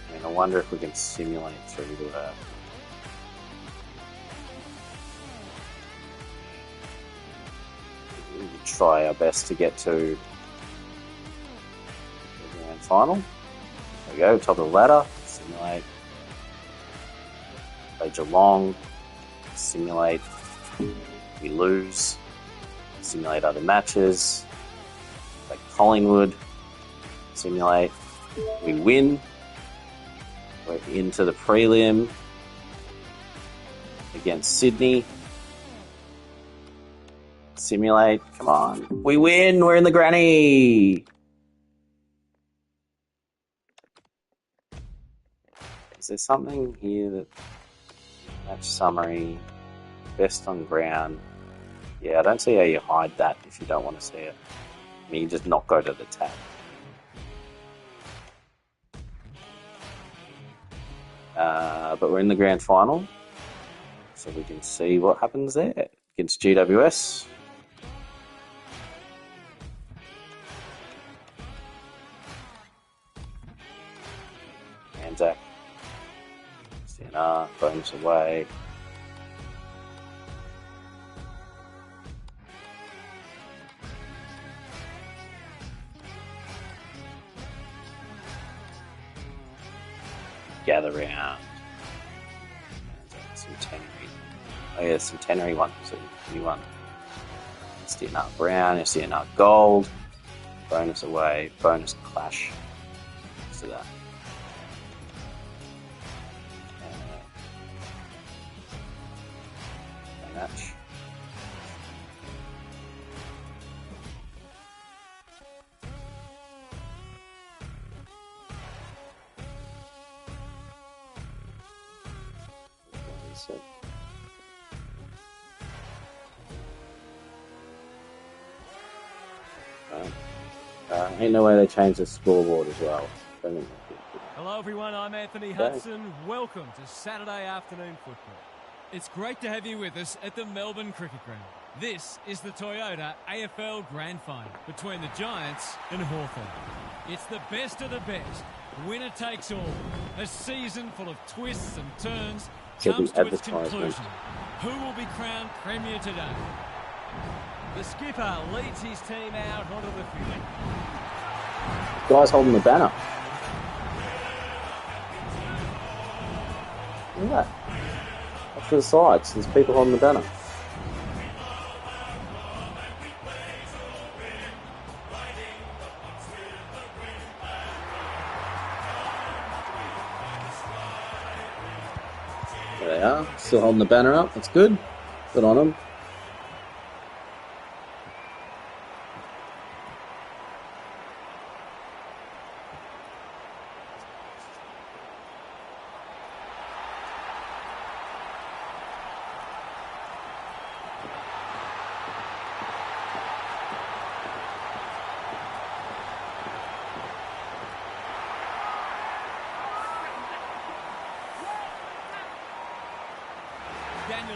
I mean, I wonder if we can simulate through we can try our best to get to the grand final. There we go, top of the ladder, simulate. Play Geelong, simulate. We lose, simulate other matches. Play Collingwood, simulate. We win. We're into the prelim against Sydney. Simulate. Come on. We win. We're in the granny. Is there something here that match summary, best on ground? Yeah, I don't see how you hide that if you don't want to see it. I mean, you just not go to the tab. But we're in the grand final, so we can see what happens there against GWS. Anzac, CNR, bonus away. Gather round. Centenary. Oh yeah, Centenary one. So new one. SDNR Brown, SDNR Gold. Bonus away, bonus clash. Let's do that. Match. Ain't no way they changed the scoreboard as well. Hello everyone, I'm Anthony Hudson. Welcome to Saturday afternoon football. It's great to have you with us at the Melbourne Cricket Ground. This is the Toyota AFL Grand Final between the Giants and Hawthorn. It's the best of the best. Winner takes all. A season full of twists and turns comes to its conclusion. Who will be crowned Premier today? The skipper leads his team out onto the field. Guy's holding the banner. Look at that. Up to the sides, there's people holding the banner. There they are, still holding the banner up. That's good. Good on them.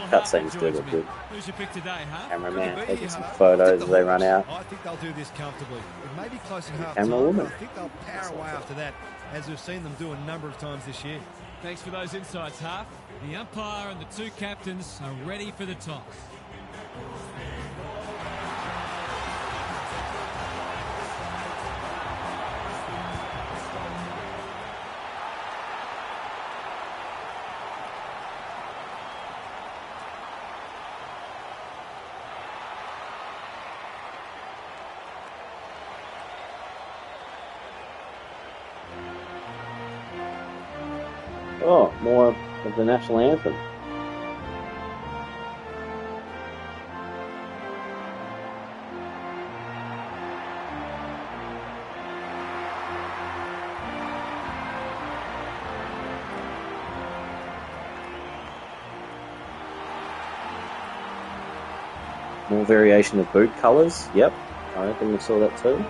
Cutscenes do look good. Who's your pick today, huh? Cameraman taking some photos as they run out. I think they'll do this comfortably. It may be close in half Camera time, woman. but I think they'll power away after that, as we've seen them do a number of times this year. Thanks for those insights, Half. The umpire and the two captains are ready for the toss. Oh, more of the national anthem. More variation of boot colours. Yep, I reckon we saw that too.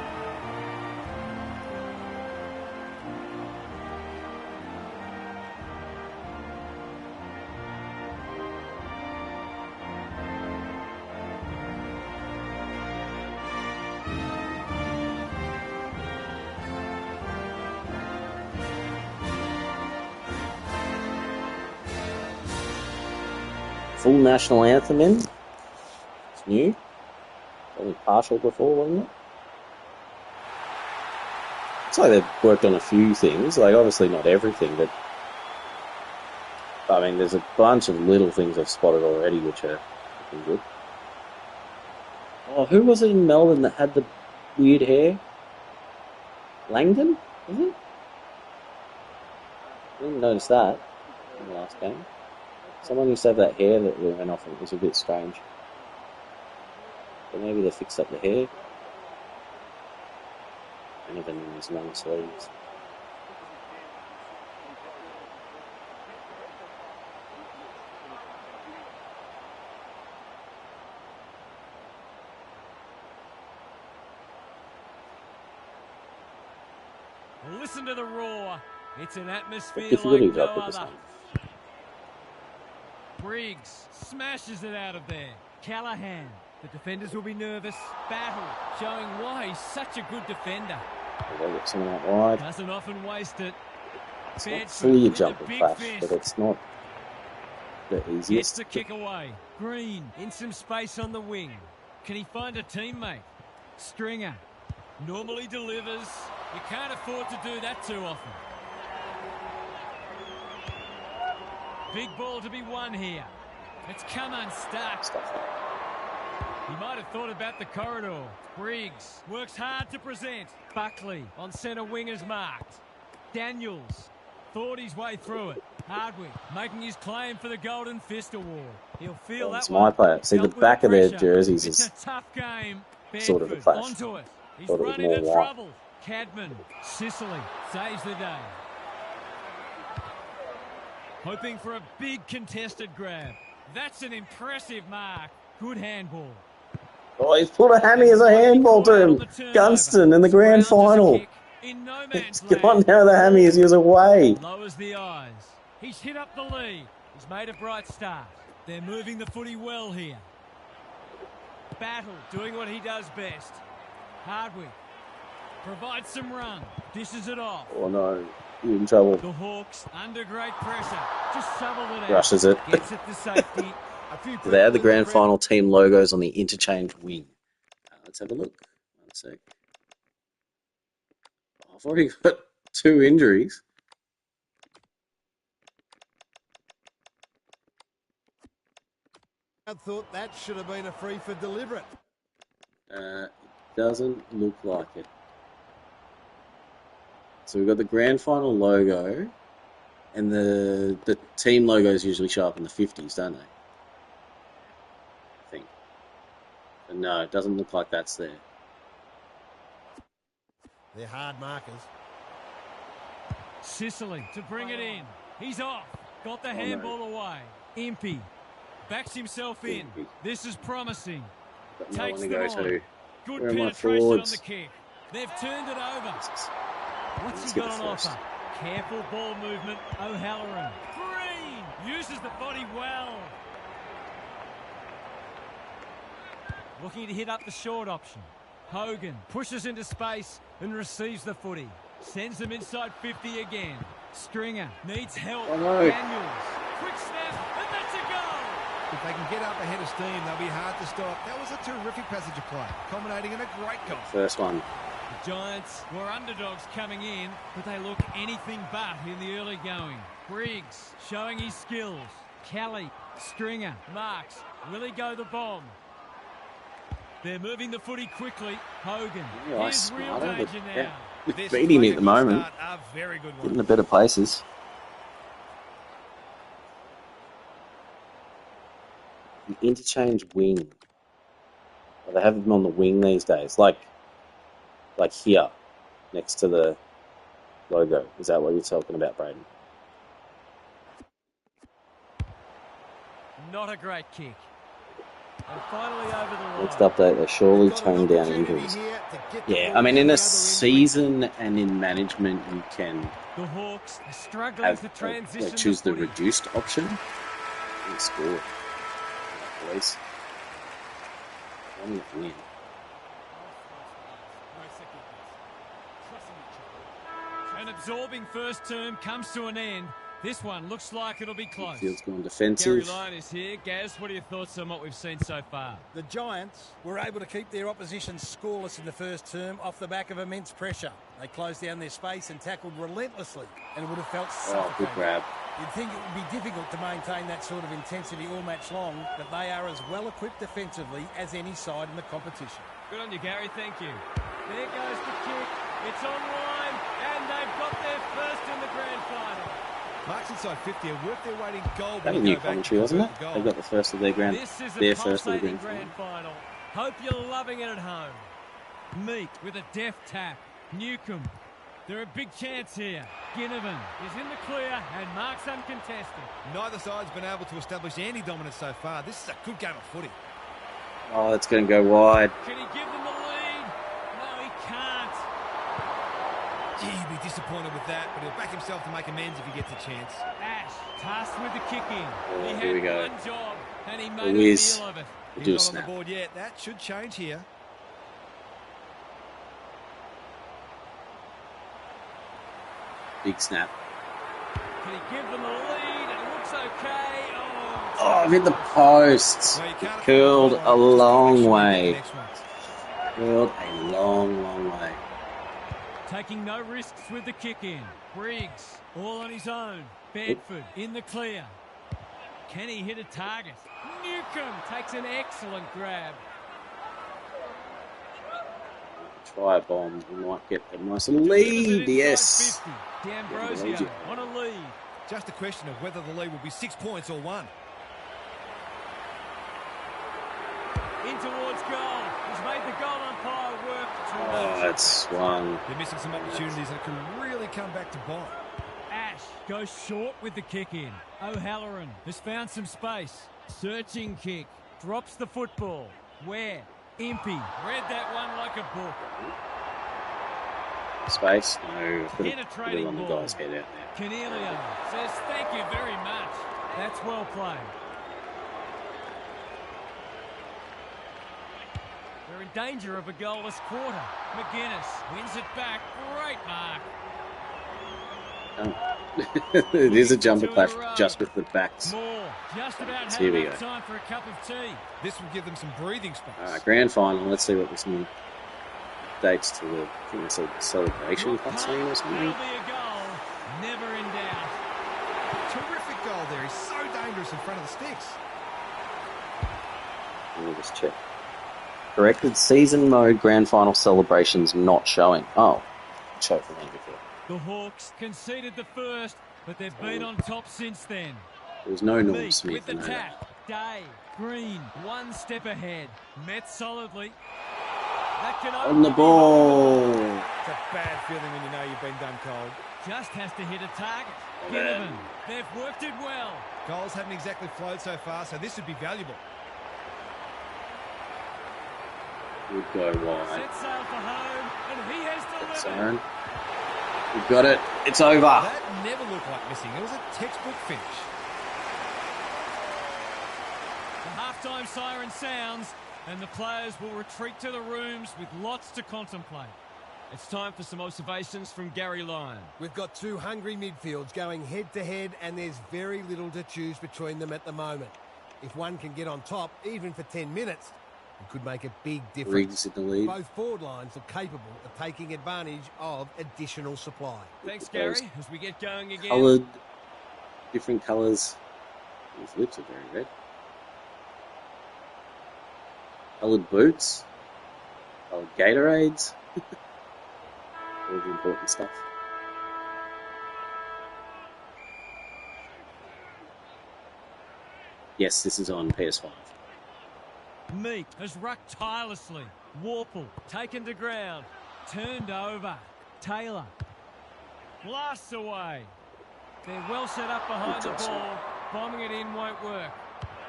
full national anthem in. It's new. Only partial before, wasn't it? It's like they've worked on a few things. Like, obviously not everything, but I mean, there's a bunch of little things I've spotted already which are looking good. Oh, who was it in Melbourne that had the weird hair? Langdon, was it? I didn't notice that in the last game. Someone used to have that hair that went off and it was a bit strange. But maybe they fixed up the hair. And even in his long sleeves. Listen to the roar. It's an atmosphere Difficulty like no job with this other. one. Briggs smashes it out of there. Callahan. The defenders will be nervous. Battle showing why he's such a good defender. They get someone out wide. Doesn't often waste it. It's not Bedford fully a with jumping big flash, fist. but it's not the Gets easiest. the kick away. Green in some space on the wing. Can he find a teammate? Stringer normally delivers. You can't afford to do that too often. Big ball to be won here. It's come unstuck. He might have thought about the corridor. Briggs works hard to present. Buckley on centre wing is marked. Daniels thought his way through it. Hardwick making his claim for the Golden Fist Award. He'll feel that It's one. my player. See, the Dealt with back of their pressure. jerseys It's is a tough game. sort of a Bedford clash. onto it. He's Thought it was run more into white. trouble. Cadman, Sicily saves the day. Hoping for a big contested grab. That's an impressive mark. Good handball. Oh, he's put a hammy as a handball to him. Gunston in the grand final. In no It's man's gone land. now. The hammy is he was away. Lowers the eyes. He's hit up the lead. He's made a bright start. They're moving the footy well here. Battle doing what he does best. Hardwick provides some run. Dishes it off. Oh no, you're in trouble. The Hawks under great pressure. Just shoveled it out. Rushes it. Gets it to safety. Do they have the grand final team logos on the interchange wing? Let's have a look. 1 sec. Oh, I've already got 2 injuries. I thought that should have been a free for deliberate. It doesn't look like it. So we've got the grand final logo, and the team logos usually show up in the 50s, don't they? I think. But no, it doesn't look like that's there. They're hard markers. Sicily to bring it in. He's off. Got the handball away. Impey backs himself in. This is promising. Got no Takes one to them go on. to. Good Where are my penetration on forwards? the kick. They've turned it over. What's Let's he get got the on first. offer? Careful ball movement. O'Halloran. Green uses the body well. Looking to hit up the short option. Hogan pushes into space and receives the footy. Sends them inside 50 again. Stringer needs help. Oh, no. Daniels. Quick snap, and that's a goal. If they can get up ahead of steam, they'll be hard to stop. That was a terrific passage of play, culminating in a great goal. First one. The Giants were underdogs coming in, but they look anything but in the early going. Briggs showing his skills. Kelly, Stringer, Marks. Will he go the bomb? They're moving the footy quickly. Hogan. Yeah, Here's real smarter, danger but, now. yeah. This Beating me is at the a good moment. start, a very good one. Getting the better places. The interchange wing. Well, they have them on the wing these days, like here, next to the logo. Is that what you're talking about, Braden? Not a great kick. And finally over the line. Next update, they surely Got an tone down opportunity injuries. here to get the Yeah, ball I mean, down in the a other end season and in management, you can The Hawks are struggling have to transition choose the footy. reduced option and score. Boys, one win. An absorbing first term comes to an end. This one looks like it'll be close. Field's going Gary defensive. Lyon is here. Gaz, what are your thoughts on what we've seen so far? The Giants were able to keep their opposition scoreless in the first term off the back of immense pressure. They closed down their space and tackled relentlessly, and would have felt Oh, good suffocating. grab. You'd think it would be difficult to maintain that sort of intensity all match long, but they are as well equipped defensively as any side in the competition. Good on you, Gary. Thank you. There goes the kick. It's online, and they've got their first in the grand final. Marks inside 50 have worked their way in goal. That was new commentary, wasn't it? They got the first of their grand. This is Their a first of the pulsating grand grand final. Hope you're loving it at home. Meek with a deft tap. Newcomb. They're a big chance here. Ginnivan is in the clear and marks uncontested. Neither side's been able to establish any dominance so far. This is a good game of footy. Oh, that's going to go wide. Can he give them the lead? No, he can't. Gee, he'd be disappointed with that, but he'll back himself to make amends if he gets a chance. Ash tasked with the kicking. Oh, He here we had go. one job and he A made a whiz. deal of it. We'll He's do a not on the snap. board yet. That should change here. Big snap. Can he give them the lead? It looks okay. Oh, Oh, I've hit the post. Well, you can't Curled afford a to long make sure you way. get the next one. Curled a long, long way. taking no risks with the kick in. Briggs all on his own. Bedford in the clear. Can he hit a target? Newcomb takes an excellent grab. Try a bomb. We might get a nice lead. Yes. D'Ambrosio on a lead. Just a question of whether the lead will be 6 points or 1. In towards goal. He's made the goal umpire work. Oh, that's swung. They're missing some opportunities and it can really come back to bite. Ash goes short with the kick in. O'Halloran has found some space. Searching kick. Drops the football. Where? Impey. Read that one like a book. Space. No, put it Penetrating on the ball. guy's head out there. Cornelio says thank you very much. That's well played. They're in danger of a goalless quarter. McGuinness wins it back. Great mark. It is a jumper clash just with the backs. More. Just about Here had we enough go. time for a cup of tea. This will give them some breathing space. Grand final. Let's see what this new dates to the, I think it's a celebration cutscene or something. Will be a goal. Never in doubt. Terrific goal there. He's so dangerous in front of the sticks. We'll just check. Corrected season mode grand final celebrations not showing. Oh, show for me before. The Hawks conceded the first, but they've been on top since then. There was no Norm Meek Smith with the in that. tap. Day. Green. One step ahead. Met solidly. That can On the only be ball. It's a bad feeling when you know you've been done cold. Just has to hit a target. Oh, man. Ginnivan. They've worked it well. Goals haven't exactly flowed so far, so this would be valuable. Would go wide. Set sail for home, and he has delivered. Siren. We've got it. It's over. That never looked like missing. It was a textbook finish. The halftime siren sounds, and the players will retreat to the rooms with lots to contemplate. It's time for some observations from Gary Lyon. We've got two hungry midfields going head-to-head, and there's very little to choose between them at the moment. If one can get on top, even for 10 minutes, it could make a big difference. Briggs in the lead. Both forward lines are capable of taking advantage of additional supply. Thanks, Gary, as we get going again. Coloured. Different colours. His lips are very red. Coloured boots. Coloured Gatorades. All the important stuff. Yes, this is on PS5. Meek has rucked tirelessly. Warple taken to ground. Turned over. Taylor blasts away. They're well set up behind the ball. Bombing it in won't work.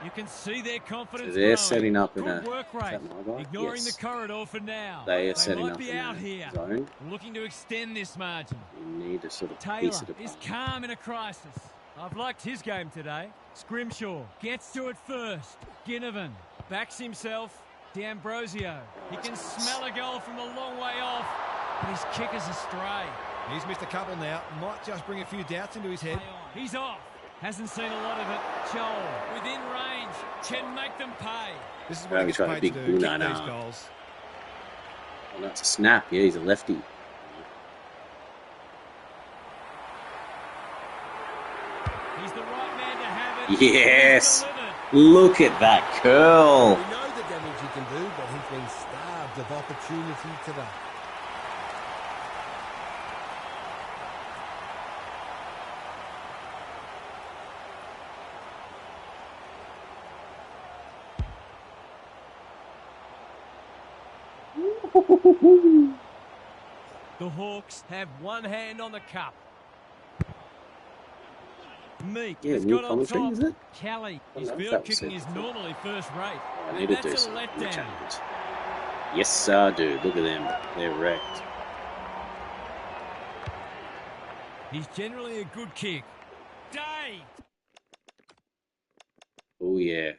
You can see their confidence So they're growing. setting up in Good a... work Is rate. that my guy? Ignoring Yes. the corridor for now. They are setting might up be in out a here. zone. Looking to extend this margin. You need to sort of Taylor piece it is apart. calm in a crisis. I've liked his game today. Scrimshaw gets to it first. Ginnivan backs himself. D'Ambrosio. He can smell a goal from a long way off, but his kick is astray. He's missed a couple now. Might just bring a few doubts into his head. He's off. Hasn't seen a lot of it. Joel, within range, can make them pay. This is what he gets paid to do, kick these goals. Oh, no, it's a snap. Yeah, he's a lefty. He's the right man to have it. Yes. Look at that curl. We know the damage he can do, but he's been starved of opportunity today. The Hawks have one hand on the cup. Meek has got on top. Is it? Kelly, his field kicking is normally first rate. I need to do some letdown. Yes, I do. Look at them. They're wrecked. He's generally a good kick. Dave! Oh, yeah.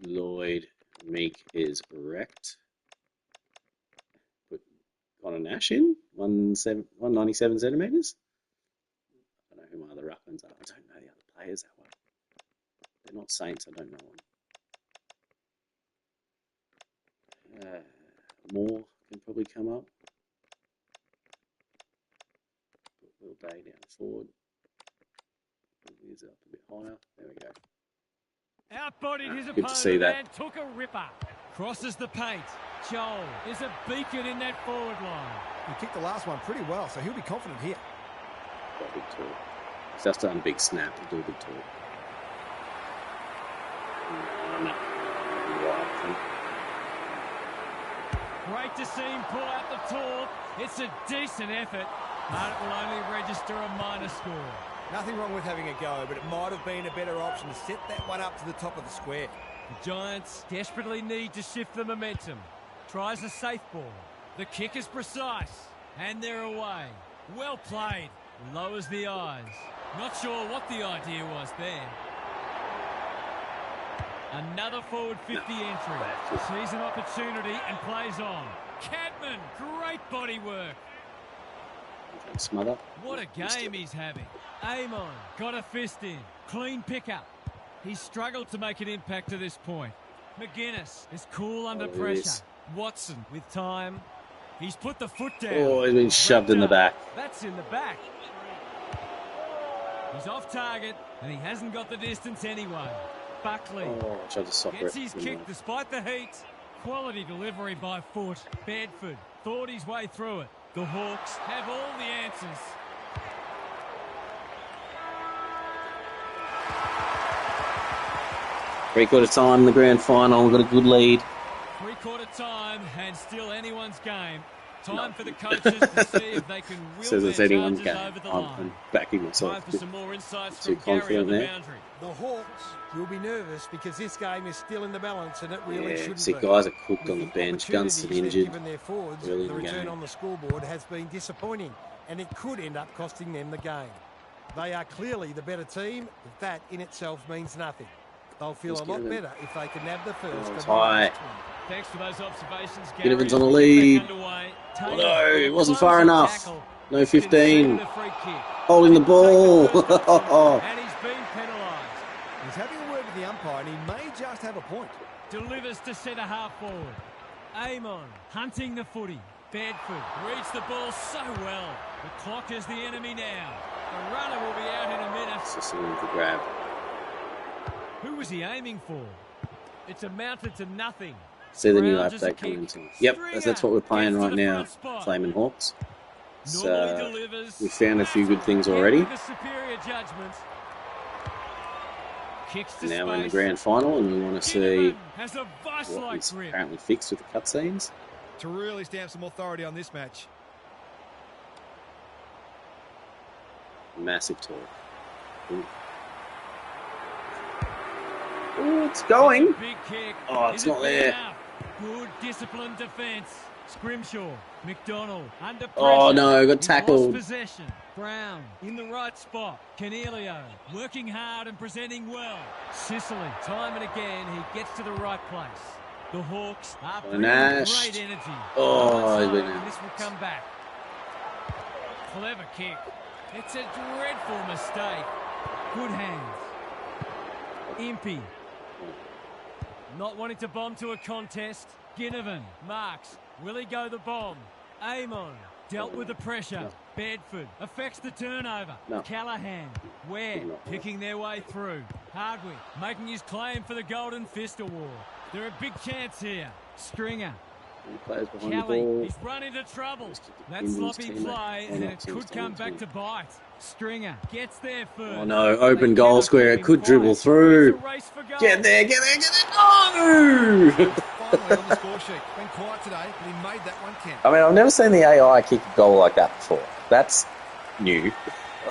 Lloyd Meek is wrecked. Put Connor Nash in. 197 centimetres. I don't know who my other ruckmans are. I don't know the other players that well. They're not Saints. I don't know them. More can probably come up. Put Will Day down forward. He's up a bit higher. There we go. Outbodied his Good to opponent see that. and took a ripper. Crosses the paint. Joel is a beacon in that forward line. He kicked the last one pretty well, so he'll be confident here. Got a big talk. He's just done a big snap. He'll do a big talk. No. Great to see him pull out the talk. It's a decent effort, but it will only register a minor score. Nothing wrong with having a go, but it might have been a better option to set that one up to the top of the square. The Giants desperately need to shift the momentum. Tries a safe ball. The kick is precise, and they're away. Well played. Lowers the eyes. Not sure what the idea was there. Another forward 50 entry. Sees an opportunity and plays on. Cadman, great body work. Smother. What a game he's having. Amon got a fist in. Clean pickup. He's struggled to make an impact to this point. McGuinness is cool under pressure. Watson with time. He's put the foot down. Oh, he's been shoved in the back. That's in the back. He's off target, and he hasn't got the distance anyway. Buckley gets his kick despite the heat. Quality delivery by foot. Bedford thought his way through it. The Hawks have all the answers. Three-quarter time in the grand final. We've got a good lead. Three-quarter time and still anyone's game. Time for the coaches to see if they can will Says it's their anyone's charges game. over the I'm line. backing myself. Time for some more insights Too from Gary on confident the there. boundary. The Hawks will be nervous because this game is still in the balance and it really shouldn't see, be. guys are cooked With on the bench. opportunities Gunston they've injured. given their forwards, early in the the return game. on the scoreboard has been disappointing and it could end up costing them the game. They are clearly the better team, but that in itself means nothing. They'll feel a lot better if they can nab the first. It's high. Thanks for those observations, Gary. Ginnivan's on the lead. Oh, no, it wasn't far enough. No 15. Holding the ball. And he's been penalised. He's having a word with the umpire, and he may just have a point. Delivers to centre half forward. Amon hunting the footy. Bedford reads the ball so well. The clock is the enemy now. The runner will be out in a minute. It's just a little grab. Who was he aiming for? It's amounted to nothing. See the new Grounds as a update coming kick. into. Yep, that's what we're playing right now. Spot. Flamin' Hawks. Normally So delivers. we found a few good things already. With the superior judgment. Kicks to Now we're in the space. grand final, and we want to see Ginnivan has a what vice-like is grip. apparently fixed with the cutscenes. To really stamp some authority on this match. Massive talk. Ooh, it's going. Big kick. Oh, it's Is it not big there. enough? Good disciplined defence. Scrimshaw, McDonald under pressure. Oh, no, got He lost tackled. possession. Brown in the right spot. Canelio working hard and presenting well. Sicily, time and again, he gets to the right place. The Hawks are Nash. great energy. Oh, he's been And out. this will come back. Clever kick. It's a dreadful mistake. Good hands. Impey. Not wanting to bomb to a contest. Ginnivan marks. Will he go the bomb? Amon dealt with the pressure. No. Bedford affects the turnover. No. Callahan. Ware picking their way through. Hardwick making his claim for the Golden Fist Award. They're a big chance here. Stringer. Players behind Kelly, the ball. he's run into trouble. That Indians sloppy team, play, they're and not it teams, could come they're back not to bite. Stringer gets there first. Oh no, open They goal cannot square. keep It could him dribble quiet. through. It's a race for goal. Get there, get there, get there. No! Finally on the score sheet. Been quiet today, but he made that one count. I mean, I've never seen the AI kick a goal like that before. That's new.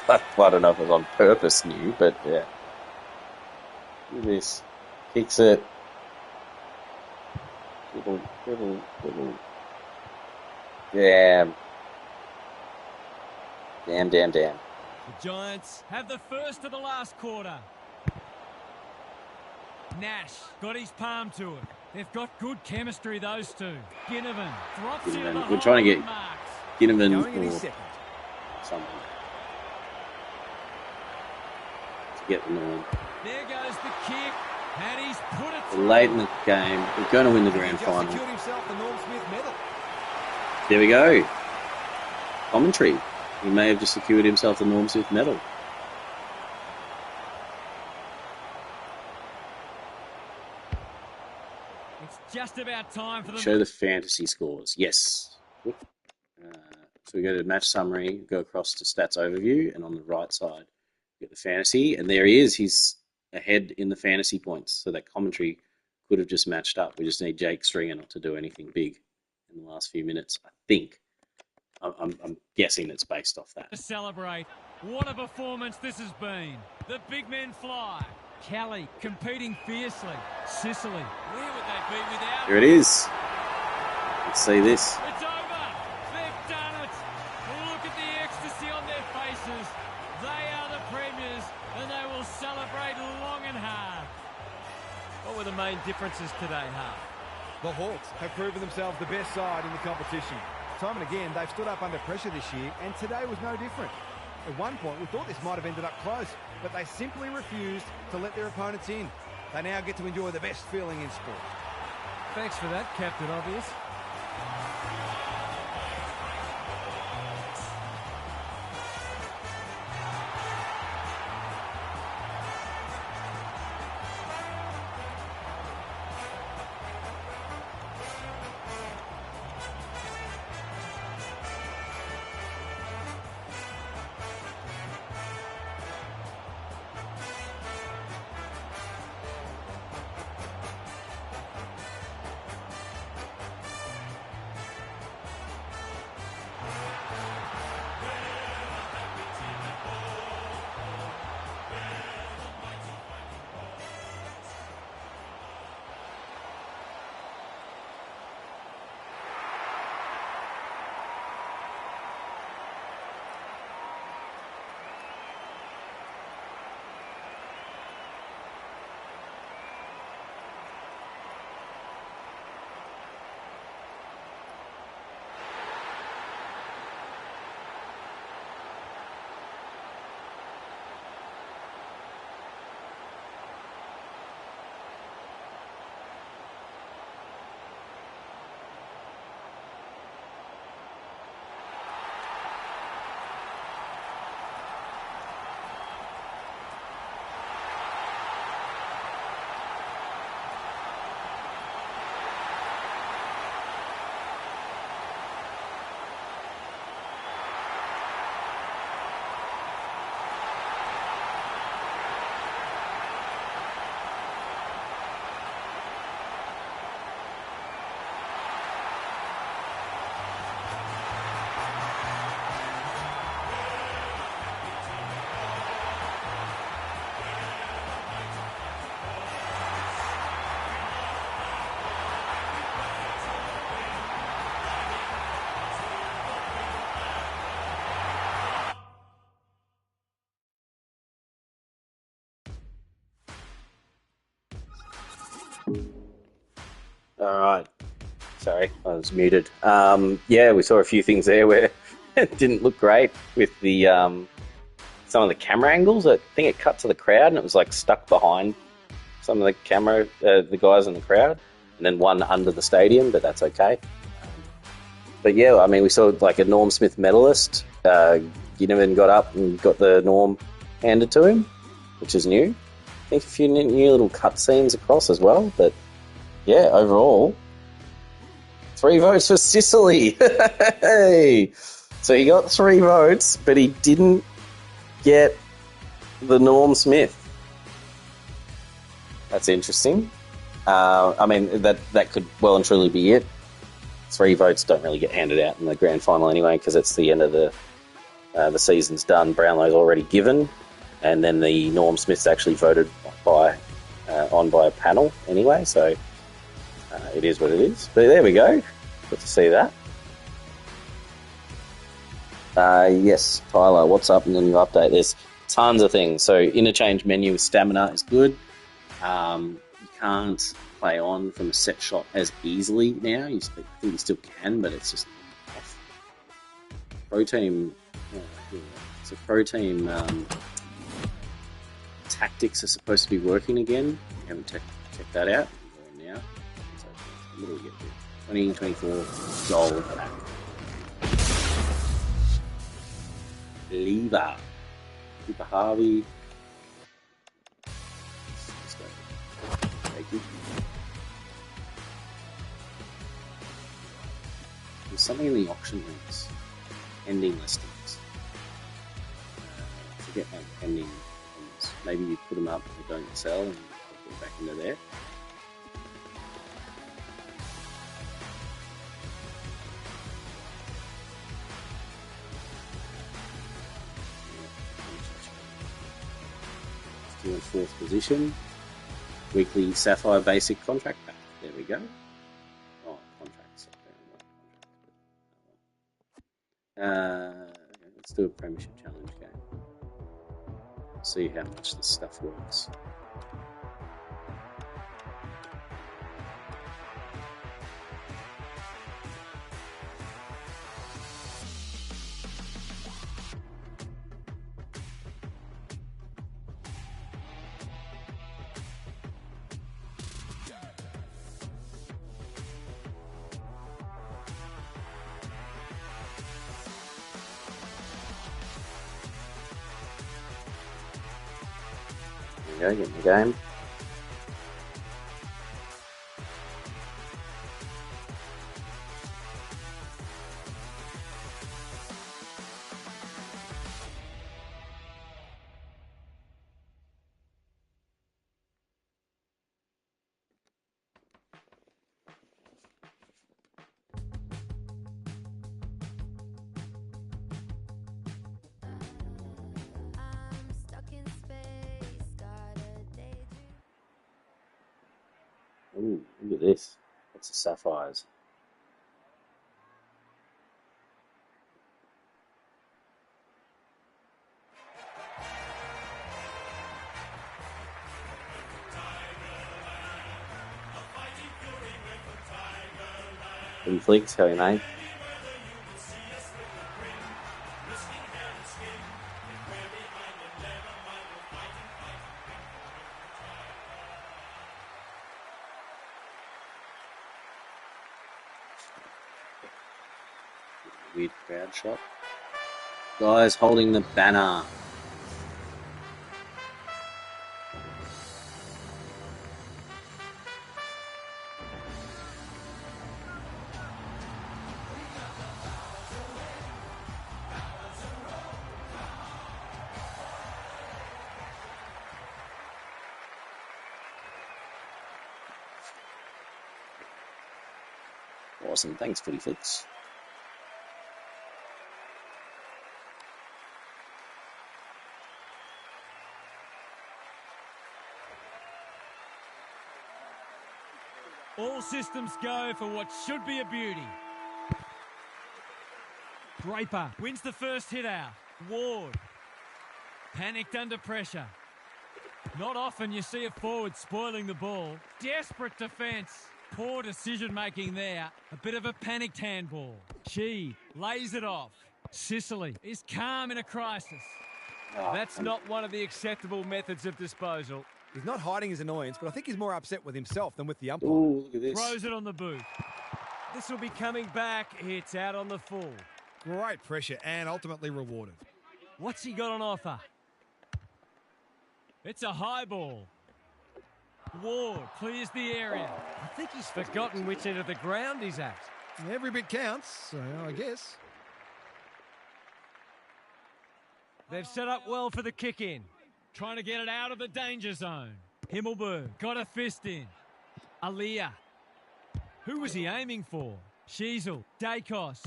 I don't know if it was on purpose new, but yeah. Look at this. Kicks it. Dribble, dribble, dribble. Damn. Damn, damn, damn. The Giants have the first of the last quarter. Nash got his palm to it. They've got good chemistry, those two. Ginnivan drops into the Ginnivan. hole. We're trying to get and marks. Ginnivan Going in his or second. someone to get the norm. There goes the kick, and he's put it We're through. late in the game. We're going to win the He grand just final. secured himself the Norm Smith medal. There we go. Commentary. He may have just secured himself the Norm Smith medal. It's just about time for them. Show the fantasy scores. Yes. So we go to match summary, go across to stats overview, and on the right side, get the fantasy. And there he is. He's ahead in the fantasy points. So that commentary could have just matched up. We just need Jake Stringer not to do anything big in the last few minutes, I think. I'm guessing it's based off that. To celebrate. What a performance this has been. The big men fly. Kelly competing fiercely. Sicily. Where would they be without Here it is. Let's see this. It's over. They've done it. Look at the ecstasy on their faces. They are the premiers, and they will celebrate long and hard. What were the main differences today, Hart? The Hawks have proven themselves the best side in the competition. Time and again, they've stood up under pressure this year, and today was no different. At one point, we thought this might have ended up close, but they simply refused to let their opponents in. They now get to enjoy the best feeling in sport. Thanks for that, Captain Obvious. All right. Sorry, I was muted. Yeah, we saw a few things there where it didn't look great with the some of the camera angles. I think it cut to the crowd and it was like stuck behind some of the camera, the guys in the crowd, and then one under the stadium, but that's okay. But yeah, I mean, we saw like a Norm Smith medalist. Ginnivan got up and got the Norm handed to him, which is new. I think a few new little cut scenes across as well. But yeah, overall, 3 votes for Sicily. Hey! So he got 3 votes, but he didn't get the Norm Smith. That's interesting. I mean, that could well and truly be it. 3 votes don't really get handed out in the grand final anyway, because it's the end of the season's done. Brownlow's already given, and then the Norm Smith's actually voted by a panel anyway. So it is what it is. But there we go. Good to see that. Yes, Tyler, what's up in the new update? There's tons of things. So interchange menu with stamina is good. You can't play on from a set shot as easily now. I think you still can, but it's just off. Pro team tactics are supposed to be working again. I haven't checked that out. Now, so what do we get here? 2024 goal pack. Lever. Cooper Harvey. Thank you. There's something in the auction links. Pending listings. Forget my pending ones. Maybe you put them up and they don't sell and put them back into there. Still in 4th position. Weekly Sapphire Basic Contract Pack. There we go. Oh, contracts. Let's do a Premiership Challenge game. See how much this stuff works. There we go, get in the game. Ooh, look at this. Lots of sapphires. Flicks, how you mate? Weird crowd shot. Guys holding the banner. Awesome, thanks Footy Flicks. All systems go for what should be a beauty. Draper wins the first hit out. Ward panicked under pressure. Not often you see a forward spoiling the ball. Desperate defence. Poor decision making there. A bit of a panicked handball. She lays it off. Sicily is calm in a crisis. That's not one of the acceptable methods of disposal. He's not hiding his annoyance, but I think he's more upset with himself than with the umpire. Ooh, look at this. Throws it on the boot. This will be coming back. It's out on the full. Great pressure and ultimately rewarded. What's he got on offer? It's a high ball. Ward clears the area. I think he's forgotten which end of the ground he's at. Every bit counts, so I guess. They've set up well for the kick in. Trying to get it out of the danger zone. Himmelberg got a fist in. Aliyah. Who was he aiming for? Sheasel. Dacos.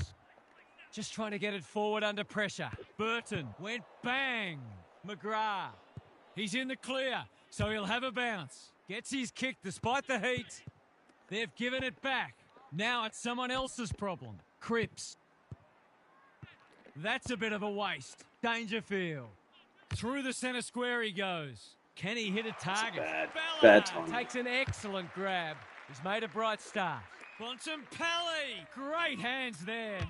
Just trying to get it forward under pressure. Burton went bang. McGrath. He's in the clear, so he'll have a bounce. Gets his kick despite the heat. They've given it back. Now it's someone else's problem. Cripps. That's a bit of a waste. Dangerfield. Through the centre square he goes. Can he hit a target? Bad time. Takes an excellent grab. He's made a bright start. Bontempelli. Great hands there.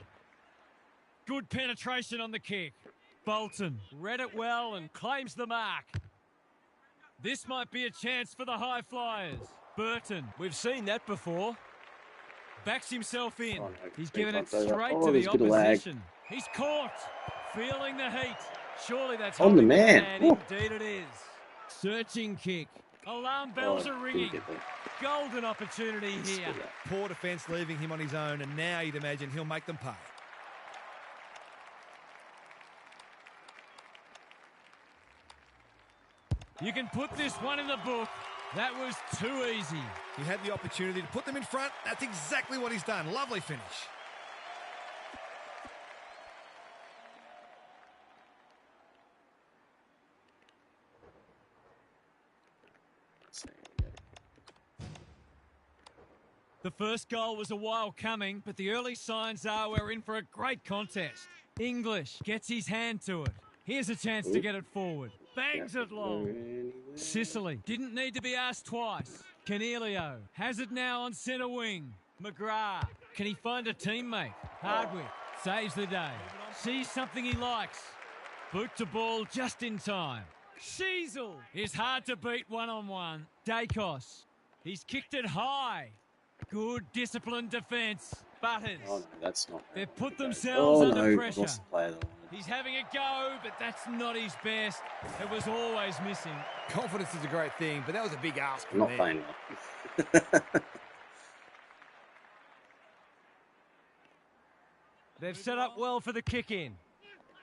Good penetration on the kick. Bolton read it well and claims the mark. This might be a chance for the high flyers. Burton, we've seen that before. Backs himself in. Oh, no. He's given it Oh, straight to there's the a bit of lag. opposition. He's caught. Feeling the heat. Surely that's On the holding man. Ooh. Indeed it is. Searching kick. Alarm bells are ringing. Golden opportunity here. Poor defence leaving him on his own, and now you'd imagine he'll make them pay. You can put this one in the book. That was too easy. He had the opportunity to put them in front. That's exactly what he's done. Lovely finish. The first goal was a while coming, but the early signs are we're in for a great contest. English gets his hand to it. Here's a chance to get it forward. Bangs it long. Sicily didn't need to be asked twice. Canelio has it now on centre wing. McGrath, can he find a teammate? Hardwick saves the day. Sees something he likes. Boot to ball just in time. Sheasel is hard to beat one-on-one. Dacos, he's kicked it high. Good disciplined defence. Butters. Oh, no, that's not. They've put themselves under pressure. Lost the player that He's having a go, but that's not his best. It was always missing. Confidence is a great thing, but that was a big ask from not there. playing well. They've set up well for the kick-in.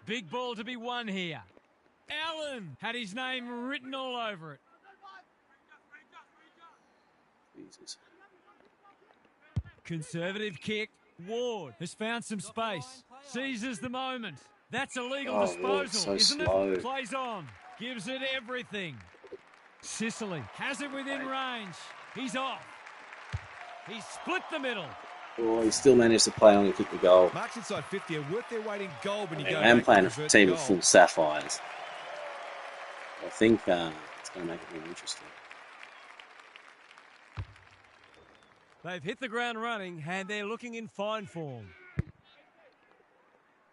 Big ball to be won here. Allen had his name written all over it. Jesus. Conservative kick. Ward has found some space. Seizes the moment. That's a legal disposal, so isn't slow. it? Plays on. Gives it everything. Sicily has it within range. He's off. He's split the middle. Oh, he still managed to play on and kick the goal. Marks inside 50 are worth their weight in gold when you go I am back playing to a convert team the of goal. full sapphires. I think it's going to make it more interesting. They've hit the ground running and they're looking in fine form.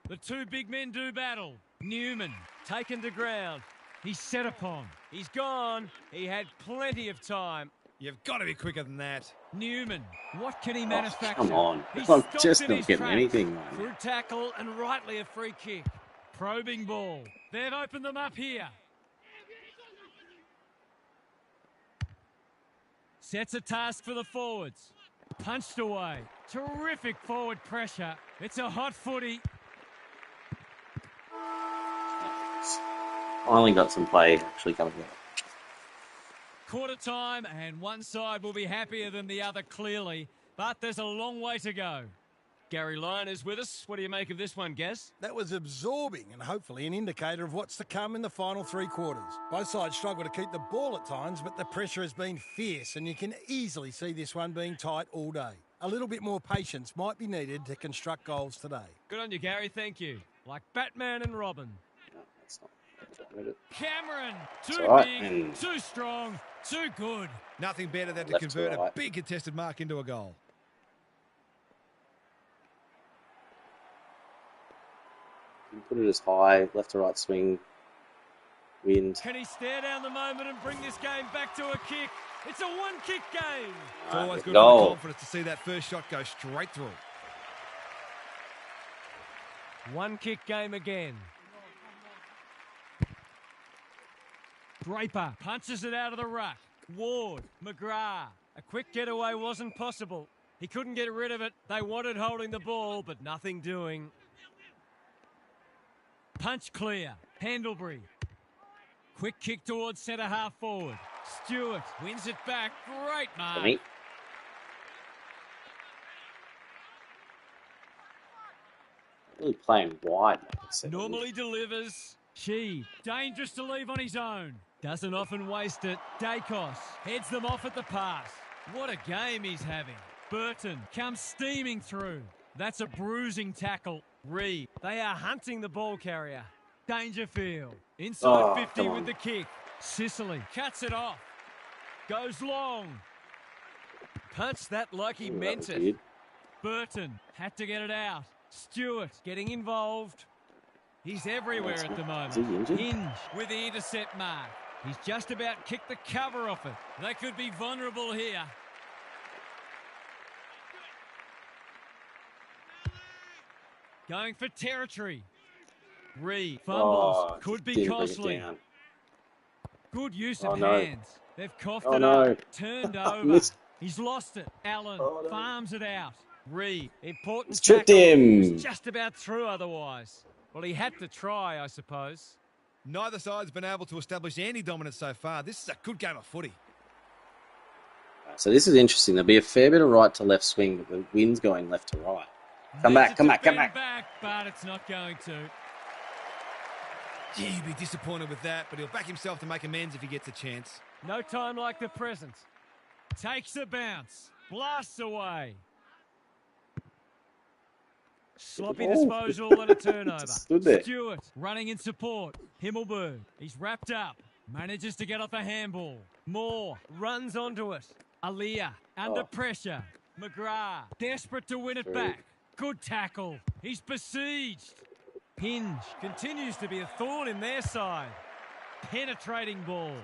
The two big men do battle. Newman taken to ground. He's set upon. He's gone. He had plenty of time. You've got to be quicker than that. Newman, what can he manufacture? Come on. He's I'm stopped just in not his getting tracks. anything, mate. Good tackle and rightly a free kick. Probing ball. They've opened them up here. Sets a task for the forwards. Punched away. Terrific forward pressure. It's a hot footy. Finally got some play actually coming up. Quarter time, and one side will be happier than the other, clearly. But there's a long way to go. Gary Lyon is with us. What do you make of this one, Gaz? That was absorbing and hopefully an indicator of what's to come in the final three quarters. Both sides struggle to keep the ball at times, but the pressure has been fierce and you can easily see this one being tight all day. A little bit more patience might be needed to construct goals today. Good on you, Gary. Thank you. Like Batman and Robin. No, that's not. That's not Cameron, too right, big, and- too strong, too good. Nothing better than to Left to convert a right. big contested mark into a goal. You can put it as high, left to right swing, wind. Can he stare down the moment and bring this game back to a kick? It's a one-kick game. It's always good goal. for the confidence to see that first shot go straight through. One-kick game again. Draper punches it out of the ruck. Ward, McGrath. A quick getaway wasn't possible. He couldn't get rid of it. They wanted holding the ball, but nothing doing. Punch clear. Pendlebury. Quick kick towards centre half forward. Stewart wins it back. Great mark. Really playing wide. Normally delivers. She, dangerous to leave on his own. Doesn't often waste it. Dacos heads them off at the pass. What a game he's having. Burton comes steaming through. That's a bruising tackle. Reed, they are hunting the ball carrier. Dangerfield, inside 50 with the kick. Sicily cuts it off. Goes long. Punched that like he meant it. Weird. Burton had to get it out. Stewart getting involved. He's everywhere at the moment. Is he injured? Hinge with the intercept mark. He's just about kicked the cover off it. They could be vulnerable here. Going for territory. Reed fumbles. Could be costly. Good use of hands. They've coughed it up. Turned over. He's lost it. Allen farms it out. Reed, important tripped tackle. him. Was just about through otherwise. Well, he had to try, I suppose. Neither side's been able to establish any dominance so far. This is a good game of footy. So this is interesting. There'll be a fair bit of right to left swing, but the wind's going left to right. Come back. But it's not going to. Gee, he'd be disappointed with that, but he'll back himself to make amends if he gets a chance. No time like the present. Takes a bounce. Blasts away. Sloppy disposal and a turnover. Stewart running in support. Himmelberg. He's wrapped up. Manages to get off a handball. Moore runs onto it. Aaliyah under pressure. McGrath desperate to win it back. Good tackle. He's besieged. Hinge continues to be a thorn in their side. Penetrating ball.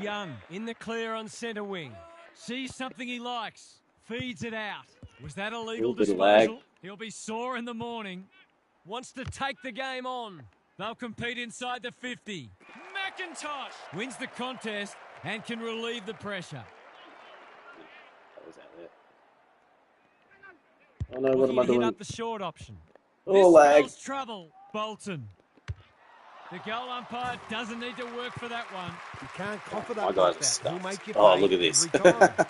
Young in the clear on centre wing. Sees something he likes. Feeds it out. Was that a legal disposal? He'll be sore in the morning. Wants to take the game on. They'll compete inside the 50. McIntosh wins the contest and can relieve the pressure. Oh no, what am I doing? Hit up the short option. Oh, lag. This spells trouble. Bolton. The goal umpire doesn't need to work for that one. You can't cough it My up guys like are that. stuffed. He'll make you Oh, pay look at this. every time.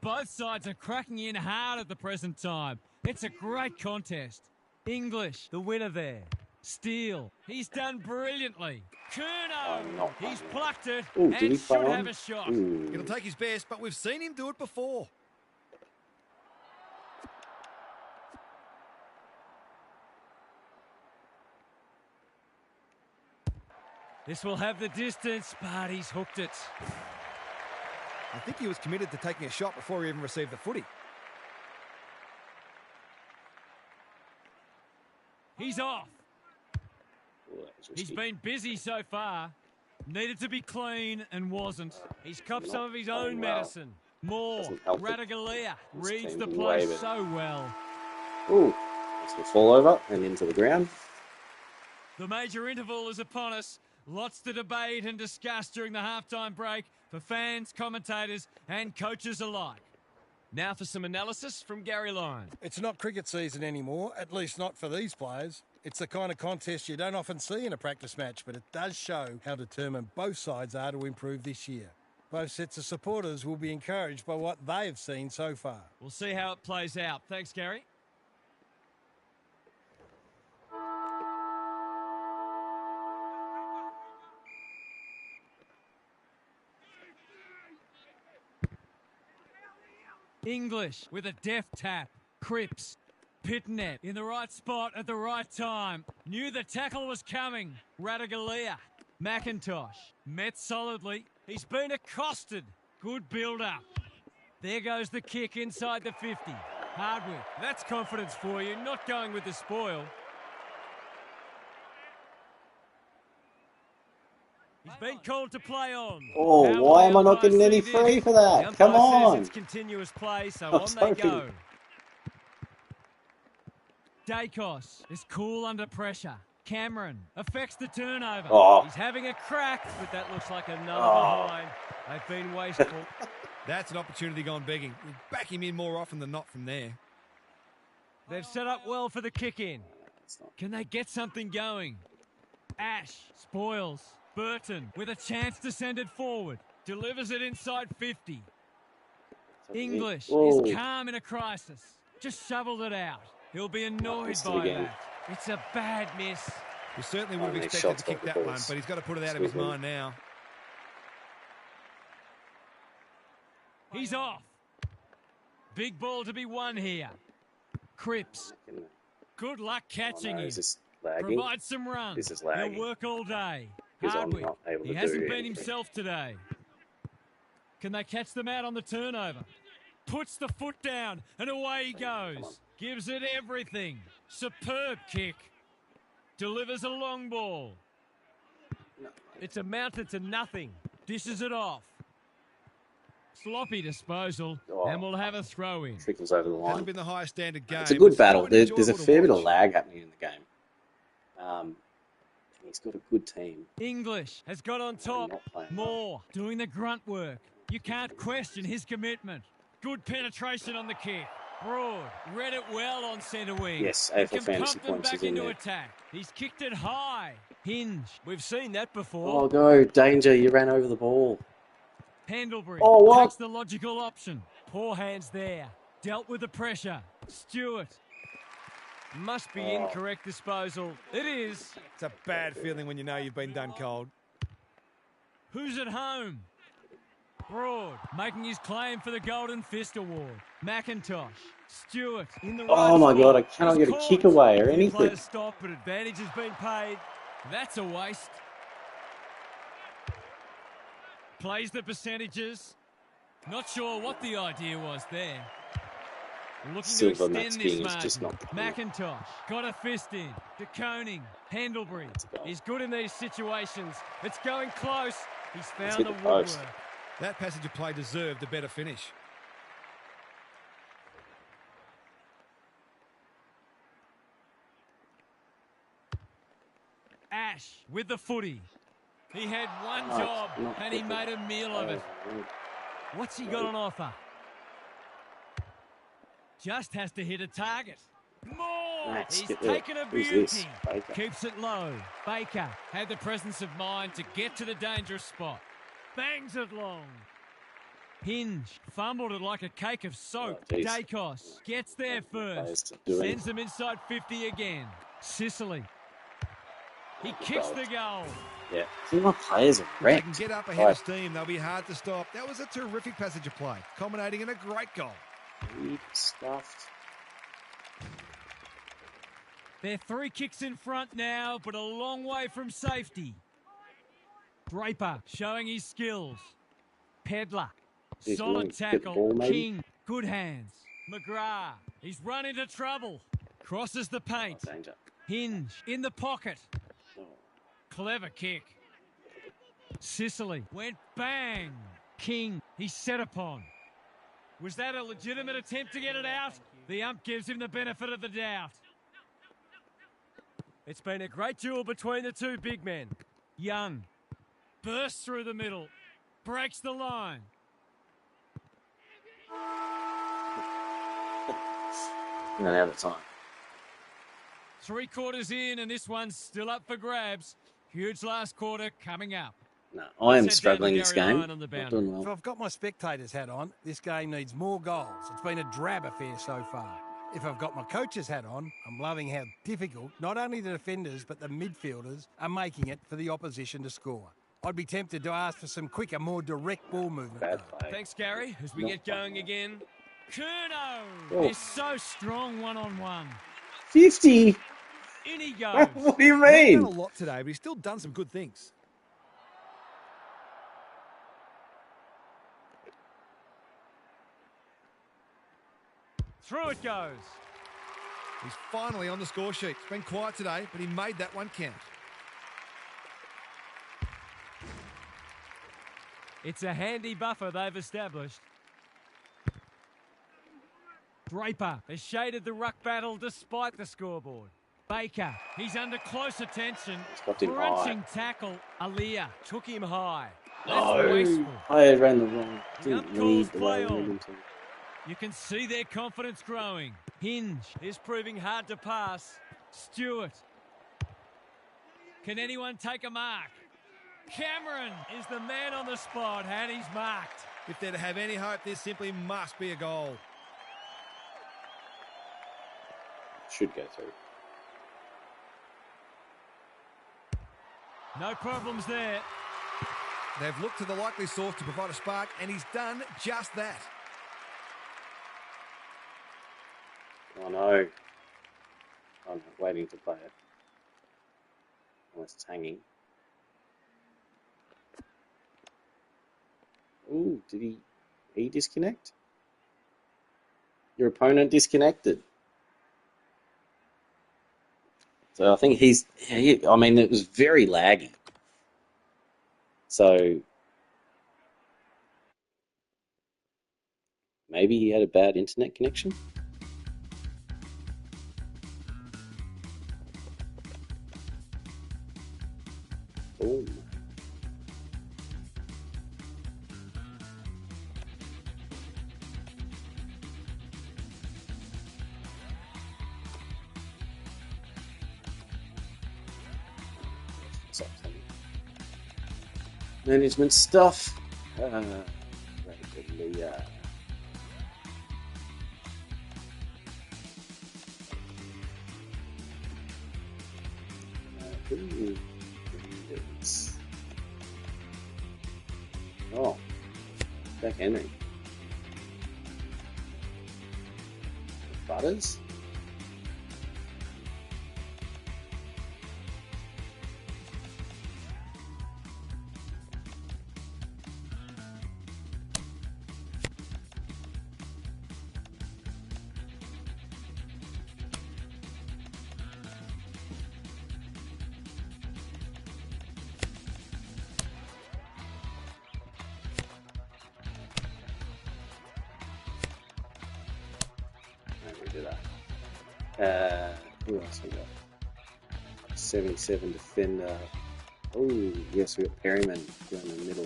Both sides are cracking in hard at the present time. It's a great contest. English, the winner there. Steele, he's done brilliantly. Curnow, he's plucked it and should have a shot. It'll take his best, but we've seen him do it before. This will have the distance, but he's hooked it. I think he was committed to taking a shot before he even received the footy. He's off. He's been busy so far. Needed to be clean and wasn't. He's copped some of his own medicine. More. Radaglia reads the play so well. Ooh, this will fall over and into the ground. The major interval is upon us. Lots to debate and discuss during the halftime break for fans, commentators and coaches alike. Now for some analysis from Gary Lyon. It's not cricket season anymore, at least not for these players. It's the kind of contest you don't often see in a practice match, but it does show how determined both sides are to improve this year. Both sets of supporters will be encouraged by what they have seen so far. We'll see how it plays out. Thanks, Gary. English with a deft tap. Cripps. Pitnet in the right spot at the right time. Knew the tackle was coming. Radaglia. McIntosh met solidly. He's been accosted. Good build-up. There goes the kick inside the 50. Hardwick, that's confidence for you, not going with the spoil. He's been called to play on. Oh, How why will am the I not umpire getting any see free this? for The that? umpire Come on. says it's continuous play, so I on was they hoping. go. Dacos is cool under pressure. Cameron affects the turnover. Oh. He's having a crack, but that looks like another behind. They've been wasteful. That's an opportunity gone begging. We'll back him in more often than not from there. They've set up well for the kick-in. Can they get something going? Ash spoils. Burton with a chance to send it forward. Delivers it inside 50. English is calm in a crisis. Just shoveled it out. He'll be annoyed by that. It's a bad miss. We certainly would have expected to kick that one, but he's got to put it out of his mind now. He's off. Big ball to be won here. Cripps. Good luck catching him. Provide some runs. This is lagging. He'll work all day. Hardwick. He hasn't been himself today. Can they catch them out on the turnover? Puts the foot down and away he goes. Gives it everything. Superb kick. Delivers a long ball. It's amounted to nothing. Dishes it off. Sloppy disposal, and we'll have a throw in. Trickles over the line. Hasn't been the highest standard game. It's a good battle. There's a fair bit of lag happening in the game. He's got a good team. English has got on top. Moore doing the grunt work. You can't question his commitment. Good penetration on the kick. Broad read it well on centre wing. Yes, AFL fantasy points back is in into there. attack. He's kicked it high. Hinge. We've seen that before. Oh, go. Danger. You ran over the ball. Pendlebury what? takes the logical option. Poor hands there. Dealt with the pressure. Stewart. Must be incorrect disposal. It is. It's a bad feeling when you know you've been done cold. Who's at home? Broad making his claim for the Golden Fist Award. McIntosh. Stewart in the right Oh my God, I spot. cannot He's get a caught. kick away or Few anything. players stop, but advantage has been paid. That's a waste. Plays the percentages. Not sure what the idea was there. Looking Silver to Max extend King this is just margin. not. McIntosh got a fist in. De Koning. Pendlebury. He's good in these situations. It's going close. He's found hit the the post. woodwork. That passage of play deserved a better finish. Ash with the footy. He had one job and he made a meal of it. What's he got on offer? Just has to hit a target. More! Max, He's get there. taken a Who's beauty. this? Baker. Keeps it low. Baker had the presence of mind to get to the dangerous spot. Bangs it long. Hinge fumbled it like a cake of soap. Oh, geez. Dacos gets there first. Doing. Sends them inside 50 again. Sicily. He kicks the goal. Yeah, I think my players are If they can wrecked. get up ahead of steam, they'll be hard to stop. That was a terrific passage of play, culminating in a great goal. Deep stuffed. They're 3 kicks in front now, but a long way from safety. Draper showing his skills. Pedler. He's Solid willing to get the tackle. ball, maybe? King. Good hands. McGrath. He's run into trouble. Crosses the paint. Danger. Hinge in the pocket. Oh. Clever kick. Sicily went bang. King. He's set upon. Was that a legitimate attempt to get it out? The ump gives him the benefit of the doubt. It's been a great duel between the two big men. Young bursts through the middle, breaks the line. And then out of time. 3 quarters in, and this one's still up for grabs. Huge last quarter coming up. No, I am Let's head struggling down this to Gary game. Ryan on the Not boundary. doing If well. I've got my spectators hat on, this game needs more goals. It's been a drab affair so far. If I've got my coach's hat on, I'm loving how difficult not only the defenders but the midfielders are making it for the opposition to score. I'd be tempted to ask for some quicker, more direct ball movement. Bad though. play. Thanks, Gary, as we get going again. Curnow Oh. is so strong one-on-one. 50? In he goes. What do you He hasn't mean? done a lot today, but he's still done some good things. Through it goes. He's finally on the score sheet. It's been quiet today, but he made that one count. It's a handy buffer they've established. Draper has shaded the ruck battle despite the scoreboard. Baker, he's under close attention. Crunching tackle. Alia took him high. No, I ran the wrong. Didn't need the way I wanted him to. You can see their confidence growing. Hinge is proving hard to pass. Stewart. Can anyone take a mark? Cameron is the man on the spot, and he's marked. If they're to have any hope, this simply must be a goal. Should go through. No problems there. They've looked to the likely source to provide a spark, and he's done just that. Oh no. Oh no, waiting to play it. Unless it's hanging. Ooh, did he disconnect? Your opponent disconnected. So I think I mean, it was very laggy. So maybe he had a bad internet connection? Oh. Management stuff. Rapidly, oh, Jack Henry. Butters. Who else we got? 77 defender. Oh, yes, we got Perryman down the middle.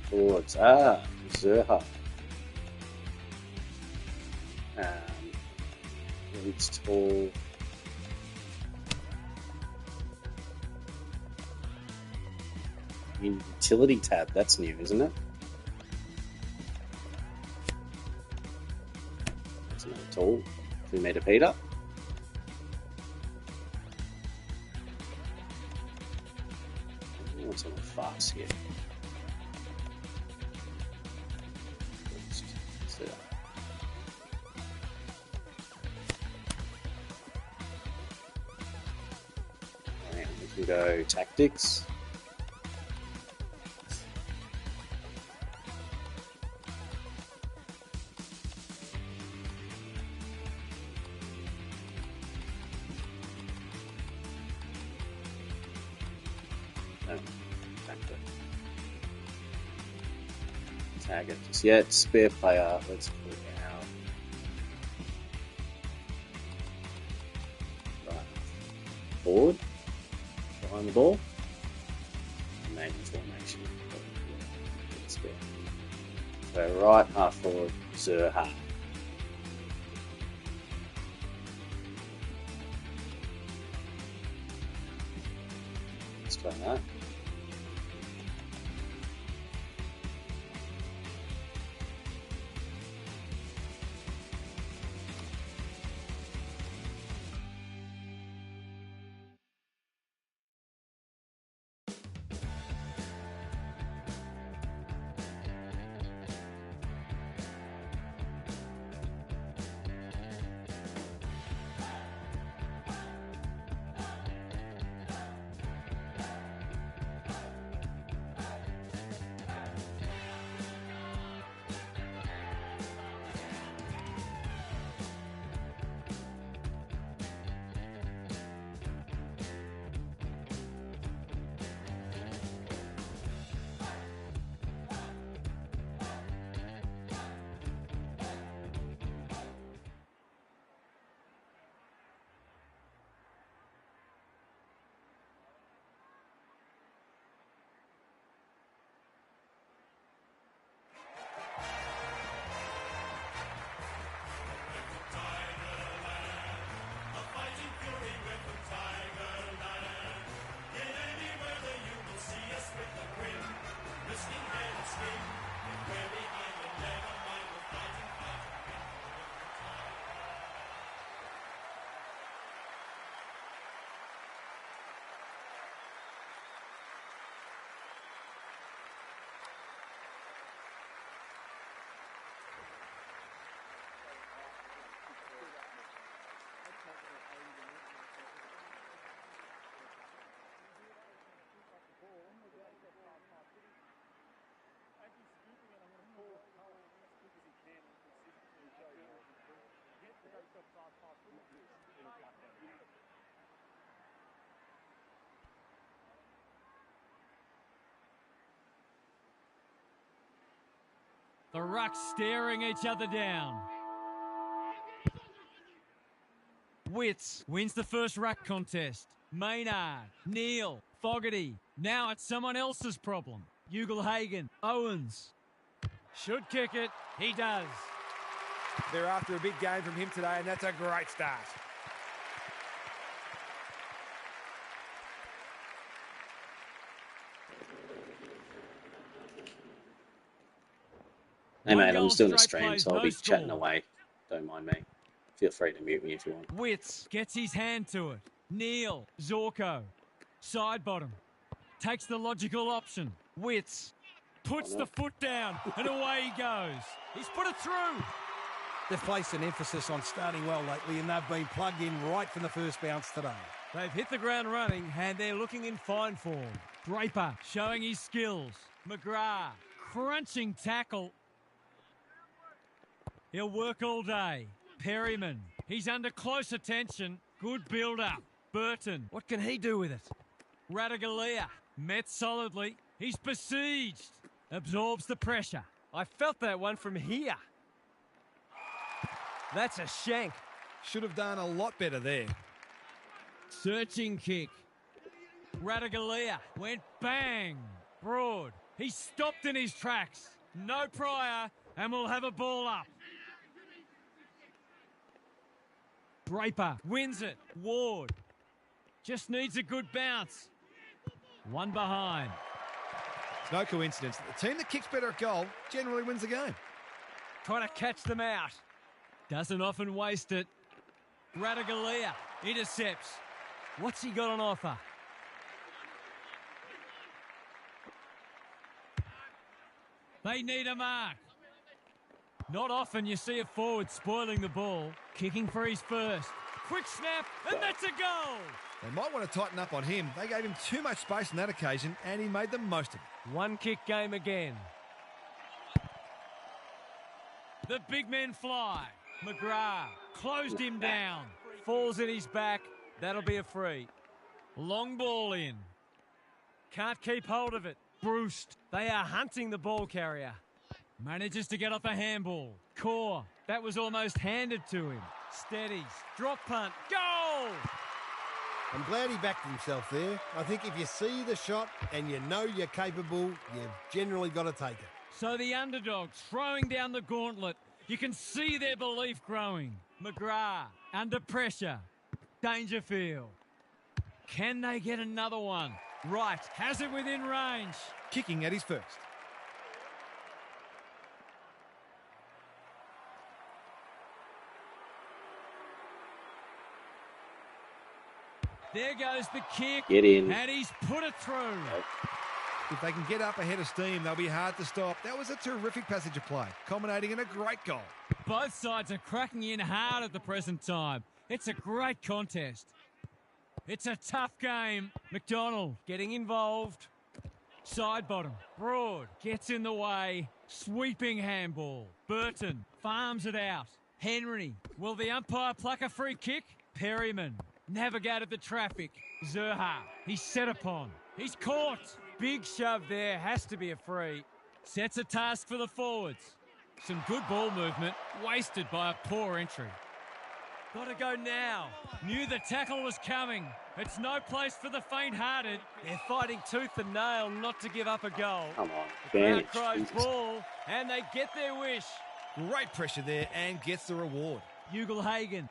Forwards. Zerha. Leeds tall. Utility tab, that's new, isn't it? That's another tool. 2 meter Peter. What's on the fast here? And we can go tactics. Tag it just yet. Spare player. Let's put it out. Right. Forward. Behind the ball. Maybe formation. Spare. So right half forward. Zerha. Let's try that. The rucks staring each other down. Witts wins the first ruck contest. Maynard, Neal, Fogarty. Now it's someone else's problem. Ugle-Hagan, Owens. Should kick it. He does. They're after a big game from him today, and that's a great start. Hey mate, I'm just doing a straight stream, plays, so I'll no be score. chatting away. Don't mind me. Feel free to mute me if you want. Witts gets his hand to it. Neal, Zorko. Side bottom. Takes the logical option. Witts puts the foot down and away he goes. He's put it through. They've placed an emphasis on starting well lately, and they've been plugged in right from the first bounce today. They've hit the ground running and they're looking in fine form. Draper showing his skills. McGrath crunching tackle. He'll work all day. Perryman, he's under close attention. Good build-up. Burton, what can he do with it? Radaglia, met solidly. He's besieged. Absorbs the pressure. I felt that one from here. That's a shank. Should have done a lot better there. Searching kick. Radaglia went bang. Broad. He stopped in his tracks. No prior, and we'll have a ball up. Draper wins it. Ward just needs a good bounce. One behind. It's no coincidence that the team that kicks better at goal generally wins the game. Trying to catch them out. Doesn't often waste it. Radaglia intercepts. What's he got on offer? They need a mark. Not often you see a forward spoiling the ball. Kicking for his first. Quick snap, and that's a goal. They might want to tighten up on him. They gave him too much space on that occasion, and he made the most of it. One kick game again. The big men fly. McGrath closed him down. Falls in his back. That'll be a free. Long ball in. Can't keep hold of it. Bruce, they are hunting the ball carrier. Manages to get off a handball. Core, that was almost handed to him. Steadies, drop punt, goal! I'm glad he backed himself there. I think if you see the shot and you know you're capable, you've generally got to take it. So the underdogs throwing down the gauntlet. You can see their belief growing. McGrath under pressure. Dangerfield. Can they get another one? Right, has it within range. Kicking at his first. There goes the kick. Get in. And he's put it through. If they can get up ahead of steam, they'll be hard to stop. That was a terrific passage of play, culminating in a great goal. Both sides are cracking in hard at the present time. It's a great contest. It's a tough game. McDonald getting involved. Side bottom. Broad gets in the way. Sweeping handball. Burton farms it out. Henry. Will the umpire pluck a free kick? Perryman navigated the traffic. Zerha. He's set upon. He's caught. Big shove there. Has to be a free. Sets a task for the forwards. Some good ball movement. Wasted by a poor entry. Got to go now. Knew the tackle was coming. It's no place for the faint-hearted. They're fighting tooth and nail not to give up a goal. Come on, The crowd bench. cries Jesus. ball, and they get their wish. Great pressure there and gets the reward. Ugle-Hagan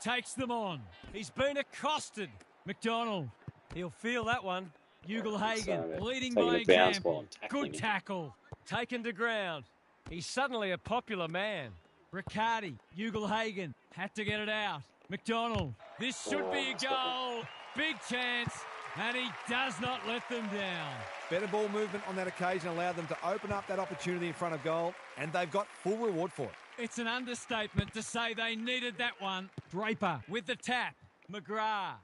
takes them on. He's been accosted. McDonald, he'll feel that one. Ugle-Hagan So, leading taking by a bounce example. ball and tackling Good him. tackle. Taken to ground. He's suddenly a popular man. Riccardi, Ugle-Hagan had to get it out. McDonald, this should be a goal. Big chance, and he does not let them down. Better ball movement on that occasion allowed them to open up that opportunity in front of goal, and they've got full reward for it. It's an understatement to say they needed that one. Draper with the tap. McGrath.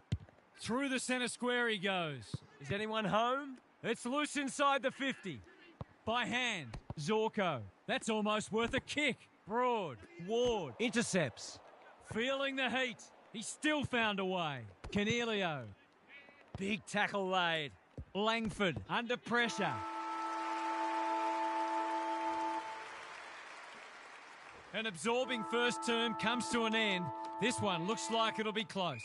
Through the centre square he goes. Is anyone home? It's loose inside the 50. By hand. Zorko. That's almost worth a kick. Broad. Ward. Intercepts. Feeling the heat. He still found a way. Cornelio. Big tackle laid. Langford under pressure. An absorbing first term comes to an end. This one looks like it'll be close.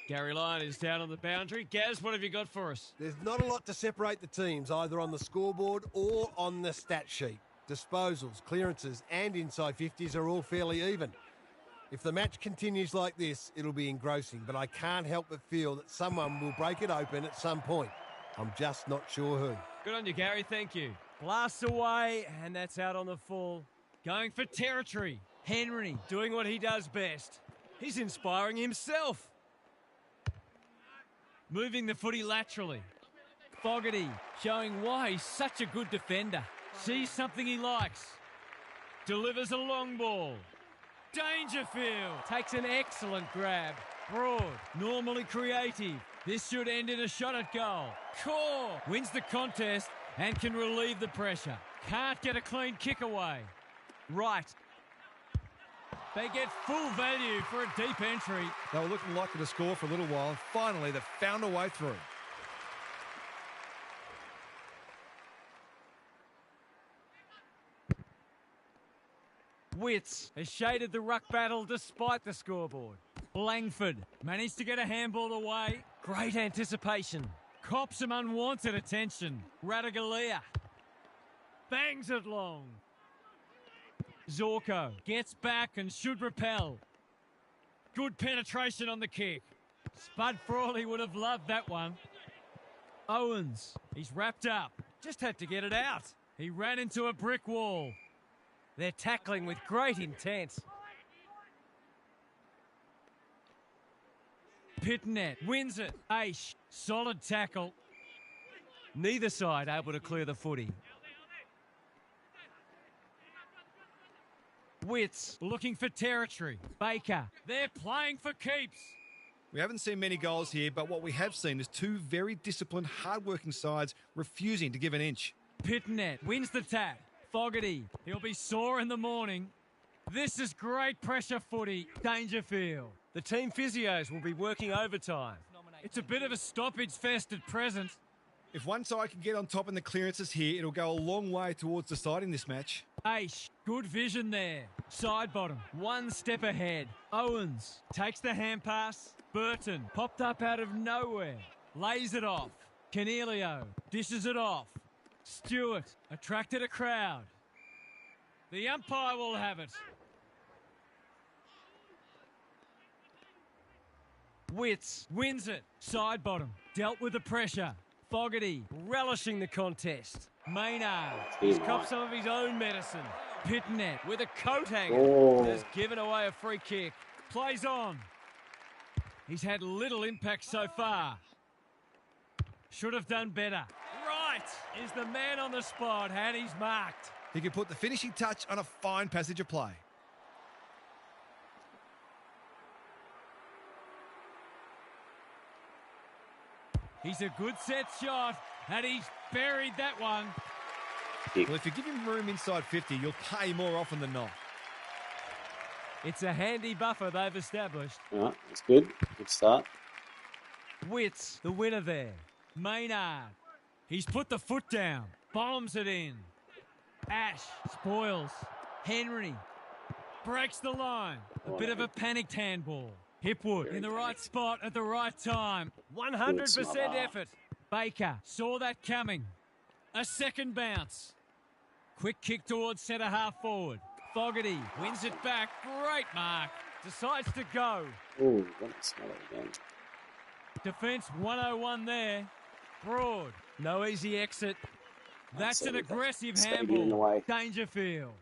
Gary Lyon is down on the boundary. Gaz, what have you got for us? There's not a lot to separate the teams, either on the scoreboard or on the stat sheet. Disposals, clearances and inside 50s are all fairly even. If the match continues like this, it'll be engrossing, but I can't help but feel that someone will break it open at some point. I'm just not sure who. Good on you, Gary. Thank you. Blasts away, and that's out on the full. Going for territory. Henry doing what he does best. He's inspiring himself. Moving the footy laterally. Fogarty showing why he's such a good defender. Sees something he likes. Delivers a long ball. Dangerfield takes an excellent grab. Broad, normally creative. This should end in a shot at goal. Core wins the contest and can relieve the pressure. Can't get a clean kick away. Right. They get full value for a deep entry. They were looking likely to score for a little while. Finally, they've found a way through. Witts has shaded the ruck battle despite the scoreboard. Langford managed to get a handball away. Great anticipation. Cops some unwanted attention. Radaglia bangs it long. Zorko gets back and should repel. Good penetration on the kick. Spud Frawley would have loved that one. Owens, he's wrapped up. Just had to get it out. He ran into a brick wall. They're tackling with great intent. Pitnet wins it. Aish, solid tackle. Neither side able to clear the footy. Witts looking for territory. Baker, they're playing for keeps. We haven't seen many goals here, but what we have seen is two very disciplined, hard-working sides refusing to give an inch. Pitnet wins the tap. Fogarty, he'll be sore in the morning. This is great pressure footy. Dangerfield. The team physios will be working overtime. It's a bit of a stoppage fest at present. If one side can get on top in the clearances here, it'll go a long way towards deciding this match. Aish, good vision there. Side bottom, one step ahead. Owens takes the hand pass. Burton popped up out of nowhere. Lays it off. Canelio dishes it off. Stewart attracted a crowd. The umpire will have it. Witts wins it. Side bottom, dealt with the pressure. Fogarty relishing the contest. Maynard has copped some of his own medicine. Pitnet with a coat hanger has given away a free kick. Plays on. He's had little impact so far. Should have done better. Right is the man on the spot, and he's marked. He can put the finishing touch on a fine passage of play. He's a good set shot, and he's buried that one. Well, if you give him room inside 50, you'll pay more often than not. It's a handy buffer they've established. Yeah, that's good. Good start. Witts, the winner there. Maynard. He's put the foot down. Bombs it in. Ash spoils. Henry breaks the line. A bit of a panicked handball. Hipwood in the right spot at the right time. 100% effort. Baker saw that coming. A second bounce. Quick kick towards centre half forward. Fogarty wins it back. Great mark. Decides to go. Oh, that's not again. Defence 101 there. Broad. No easy exit. That's an aggressive handball. Dangerfield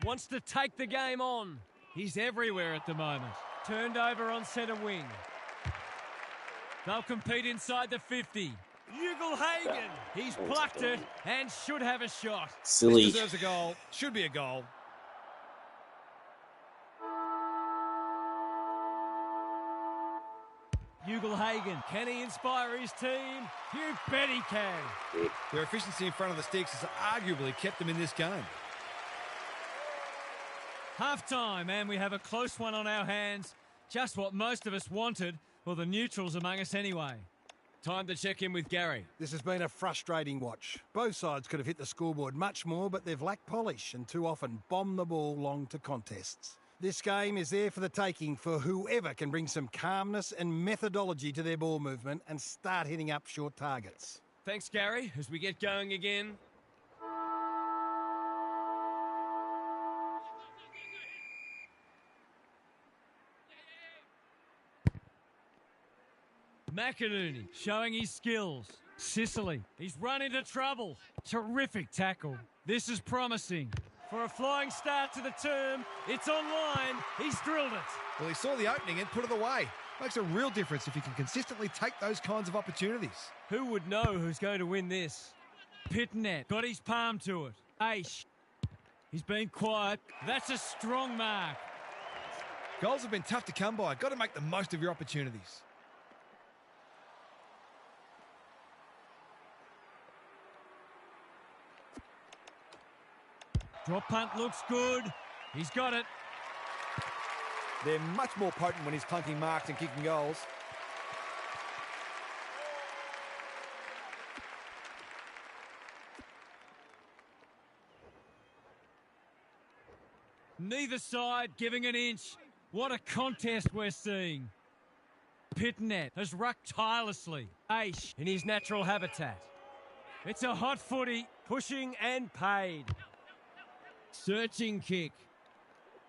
wants to take the game on. He's everywhere at the moment. Turned over on centre wing. They'll compete inside the 50. Ugle-Hagan. He's plucked it and should have a shot. Silly. This deserves a goal. Should be a goal. Ugle-Hagan. Can he inspire his team? You bet he can. Their efficiency in front of the sticks has arguably kept them in this game. Half-time, and we have a close one on our hands. Just what most of us wanted, or the neutrals among us anyway. Time to check in with Gary. This has been a frustrating watch. Both sides could have hit the scoreboard much more, but they've lacked polish and too often bombed the ball long to contests. This game is there for the taking for whoever can bring some calmness and methodology to their ball movement and start hitting up short targets. Thanks, Gary, as we get going again. McInerney showing his skills. Sicily, he's run into trouble. Terrific tackle. This is promising. For a flying start to the term, it's online. He's drilled it. Well, he saw the opening and put it away. Makes a real difference if you can consistently take those kinds of opportunities. Who would know who's going to win this? Pitnet got his palm to it. Aish. He's been quiet. That's a strong mark. Goals have been tough to come by. Got to make the most of your opportunities. Drop punt looks good. He's got it. They're much more potent when he's clunking marks and kicking goals. Neither side giving an inch. What a contest we're seeing. Pitnet has rucked tirelessly. Aish in his natural habitat. It's a hot footy, pushing and paid. Searching kick.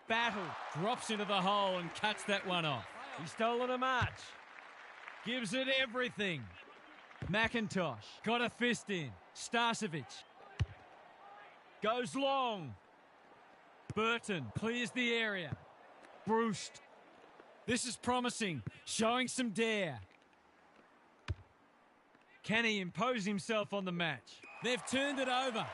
Battle drops into the hole and cuts that one off. He's stolen a march. Gives it everything. McIntosh got a fist in. Starcevic goes long. Burton clears the area. Bruce. This is promising. Showing some dare. Can he impose himself on the match? They've turned it over.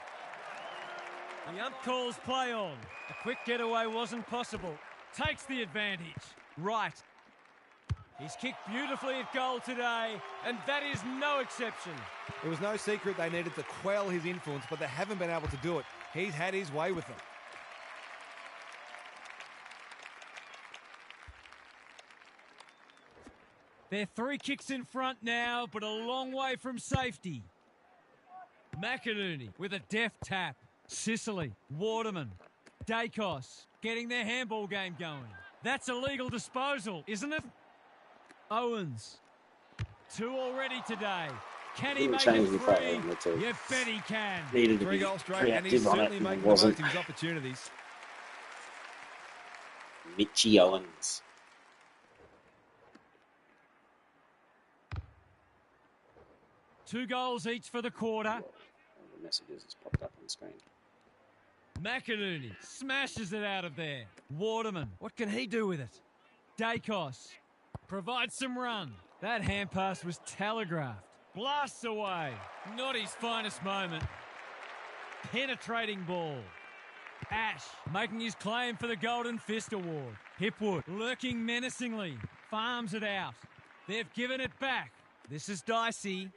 The ump calls play on. A quick getaway wasn't possible. Takes the advantage. Right. He's kicked beautifully at goal today, and that is no exception. It was no secret they needed to quell his influence, but they haven't been able to do it. He's had his way with them. They're 3 kicks in front now, but a long way from safety. McInerney with a deft tap. Sicily, Waterman, Dacos getting their handball game going. That's a legal disposal, isn't it? Owens. 2 already today. Can he make it 3? You bet he can. Needed to 3 be goals straight, and he's on certainly it. making the most of his opportunities. Mitchie Owens. Two goals each for the quarter. The messages just popped up on the screen. McInerney smashes it out of there. Waterman, what can he do with it? Dacos provides some run. That hand pass was telegraphed. Blasts away. Not his finest moment. Penetrating ball. Ash making his claim for the Golden Fist Award. Hipwood lurking menacingly. Farms it out. They've given it back. This is dicey.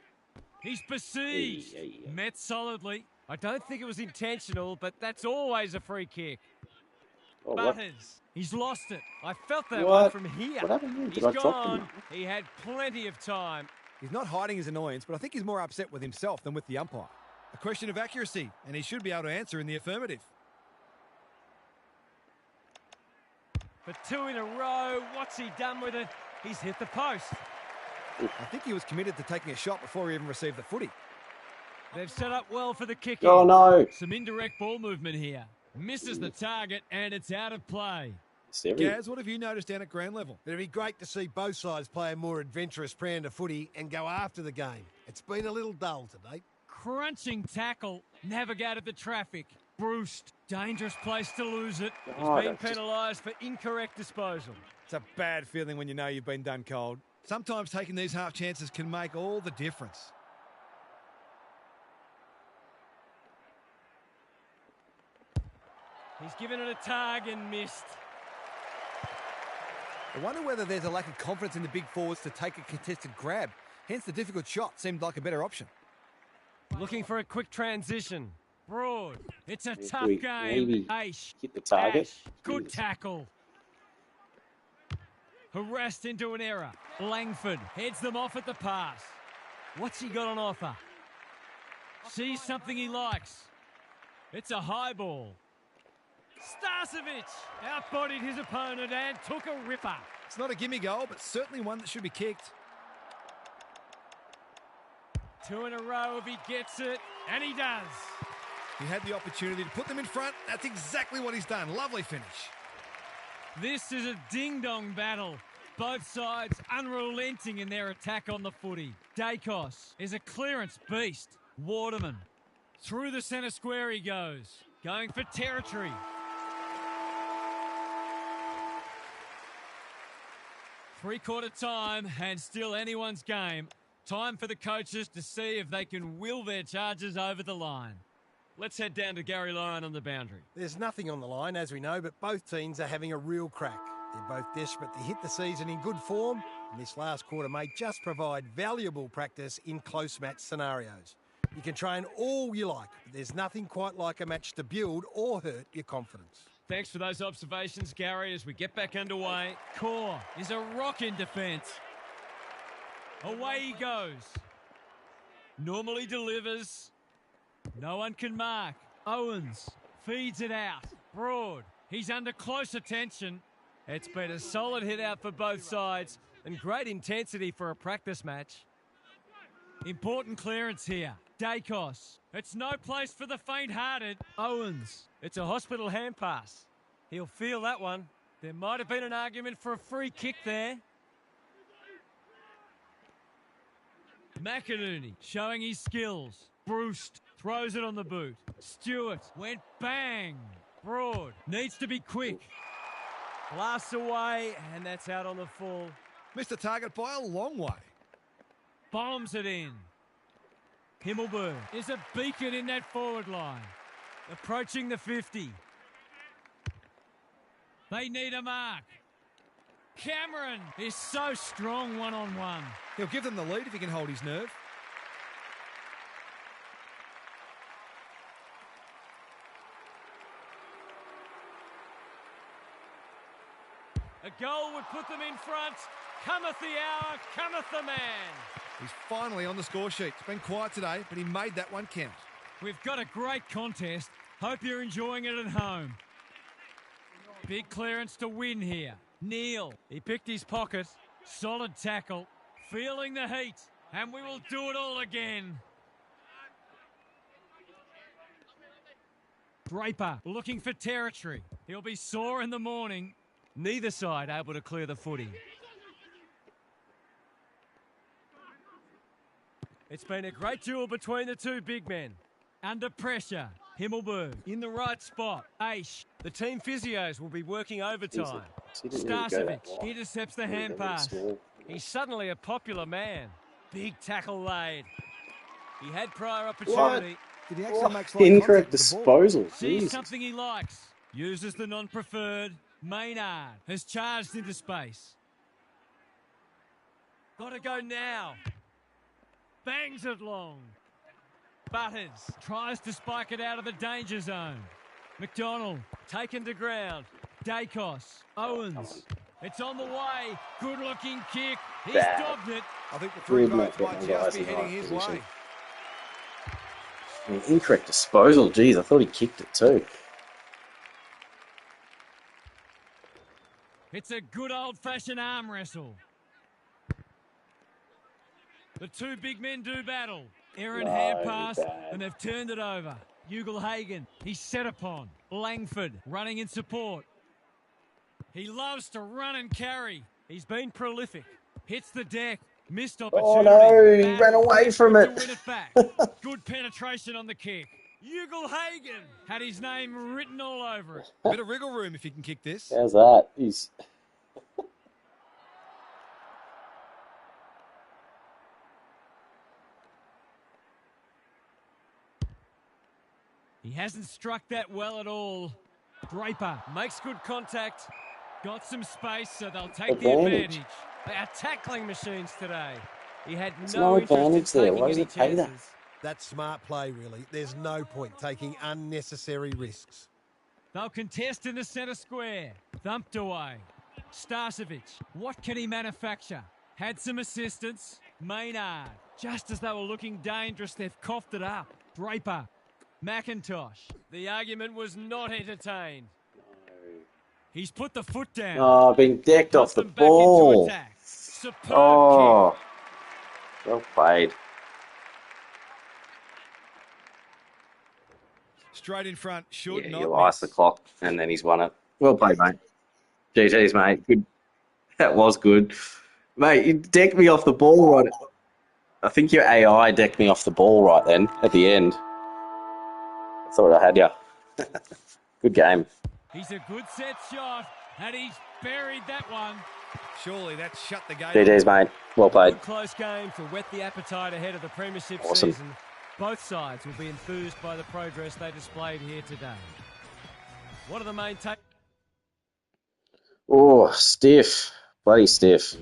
He's besieged. Met solidly. I don't think it was intentional, but that's always a free kick. Oh, Butters. He's lost it. I felt that What? one from here. What happened here? He's Did I drop him? gone. He had plenty of time. He's not hiding his annoyance, but I think he's more upset with himself than with the umpire. A question of accuracy, and he should be able to answer in the affirmative. For 2 in a row, what's he done with it? He's hit the post. I think he was committed to taking a shot before he even received the footy. They've set up well for the kick. Oh, no. Some indirect ball movement here. Misses the target, and it's out of play. Gaz, what have you noticed down at ground level? It'd be great to see both sides play a more adventurous brand of footy and go after the game. It's been a little dull today. Crunching tackle. Navigated the traffic. Bruce. Dangerous place to lose it. He's Oh, been penalised for incorrect disposal. It's a bad feeling when you know you've been done cold. Sometimes taking these half chances can make all the difference. He's given it a tag and missed. I wonder whether there's a lack of confidence in the big forwards to take a contested grab. Hence, the difficult shot seemed like a better option. Looking for a quick transition. Broad. It's a tough we game. maybe Aish. hit the target? Ash. Good Jeez. tackle. Harassed into an error. Langford heads them off at the pass. What's he got on offer? Sees something he likes. It's a high ball. Starcevic outbodied his opponent and took a ripper. It's not a gimme goal, but certainly one that should be kicked. 2 in a row if he gets it, and he does. He had the opportunity to put them in front. That's exactly what he's done. Lovely finish. This is a ding-dong battle. Both sides unrelenting in their attack on the footy. Dacos is a clearance beast. Waterman. Through the centre square he goes. Going for territory. Three-quarter time and still anyone's game. Time for the coaches to see if they can will their charges over the line. Let's head down to Gary Lyon on the boundary. There's nothing on the line, as we know, but both teams are having a real crack. They're both desperate to hit the season in good form, and this last quarter may just provide valuable practice in close match scenarios. You can train all you like, but there's nothing quite like a match to build or hurt your confidence. Thanks for those observations, Gary, as we get back underway. Core is a rock in defence. Away he goes. Normally delivers. No one can mark. Owens feeds it out. Broad. He's under close attention. It's been a solid hit out for both sides and great intensity for a practice match. Important clearance here. Dacos. It's no place for the faint-hearted. Owens. It's a hospital hand pass. He'll feel that one. There might have been an argument for a free kick there. McInerney showing his skills. Bruce throws it on the boot. Stewart went bang. Broad needs to be quick. Blasts away, and that's out on the full. Missed the target by a long way. Bombs it in. Himmelberg is a beacon in that forward line. Approaching the 50. They need a mark. Cameron is so strong one-on-one. He'll give them the lead if he can hold his nerve. A goal would put them in front. Cometh the hour, cometh the man. He's finally on the score sheet. It's been quiet today, but he made that one count. We've got a great contest. Hope you're enjoying it at home. Big clearance to win here. Neal, he picked his pocket. Solid tackle. Feeling the heat. And we will do it all again. Draper looking for territory. He'll be sore in the morning. Neither side able to clear the footy. It's been a great duel between the two big men. Under pressure, Himmelberg in the right spot. Aish, the team physios will be working overtime. Starcevic intercepts the hand pass. He's suddenly a popular man. Big tackle laid. He had prior opportunity. Did he actually make slight Incorrect contact with the ball? disposal. Sees Jesus. something he likes. Uses the non-preferred. Maynard has charged into space. Got to go now. Bangs it long. Butters tries to spike it out of the danger zone. McDonald taken to ground. Dacos. Owens. It's on the way. Good looking kick. He stopped it. I think the three votes might just be heading his way. Incorrect disposal. Geez, I thought he kicked it too. It's a good old-fashioned arm wrestle. The two big men do battle. Aaron hand pass, and they've turned it over. Ugle-Hagan, he's set upon. Langford running in support. He loves to run and carry. He's been prolific. Hits the deck. Missed opportunity. Oh no, he ran away from it. To win it back. Good penetration on the kick. Ugle-Hagan had his name written all over it. Bit of wriggle room if he can kick this. How's that? He's... He hasn't struck that well at all. Draper makes good contact. Got some space, so they'll take the advantage. They are tackling machines today. He had no interest in taking any chances. That's smart play, really. There's no point taking unnecessary risks. They'll contest in the centre square. Thumped away. Starcevic, what can he manufacture? Had some assistance. Maynard. Just as they were looking dangerous, they've coughed it up. Draper. McIntosh. The argument was not entertained. He's put the foot down. Oh, been decked off the Back into ball. attack. Superb Oh, well played. Straight in front, should Yeah, not you miss. ice the clock, and then he's won it. Well played, mate. GT's, mate. Good. That was good. Mate, you decked me off the ball right. I think your AI decked me off the ball right then at the end. I thought I had you. Good game. He's a good set shot, and he's buried that one. Surely that shut the game. GT's, mate. Well played. Good close game to whet the appetite ahead of the premiership Awesome. season. Both sides will be enthused by the progress they displayed here today. What are the main take? Oh, stiff. Bloody stiff.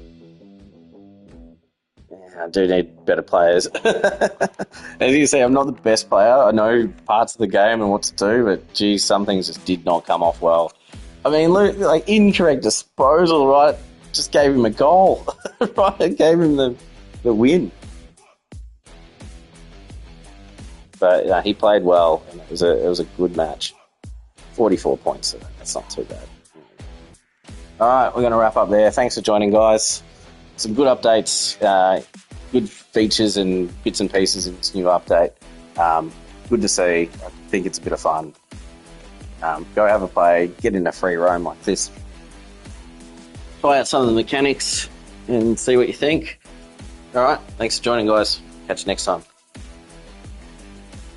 Yeah, I do need better players. As you say, I'm not the best player. I know parts of the game and what to do, but geez, some things just did not come off well. I mean, look, like incorrect disposal, right? Just gave him a goal, right? It gave him the win. But he played well, and it was a good match. 44 points, so that's not too bad. All right, we're going to wrap up there. Thanks for joining, guys. Some good updates, good features and bits and pieces in this new update. Good to see. I think it's a bit of fun. Go have a play, get in a free roam like this. Try out some of the mechanics and see what you think. All right, thanks for joining, guys. Catch you next time.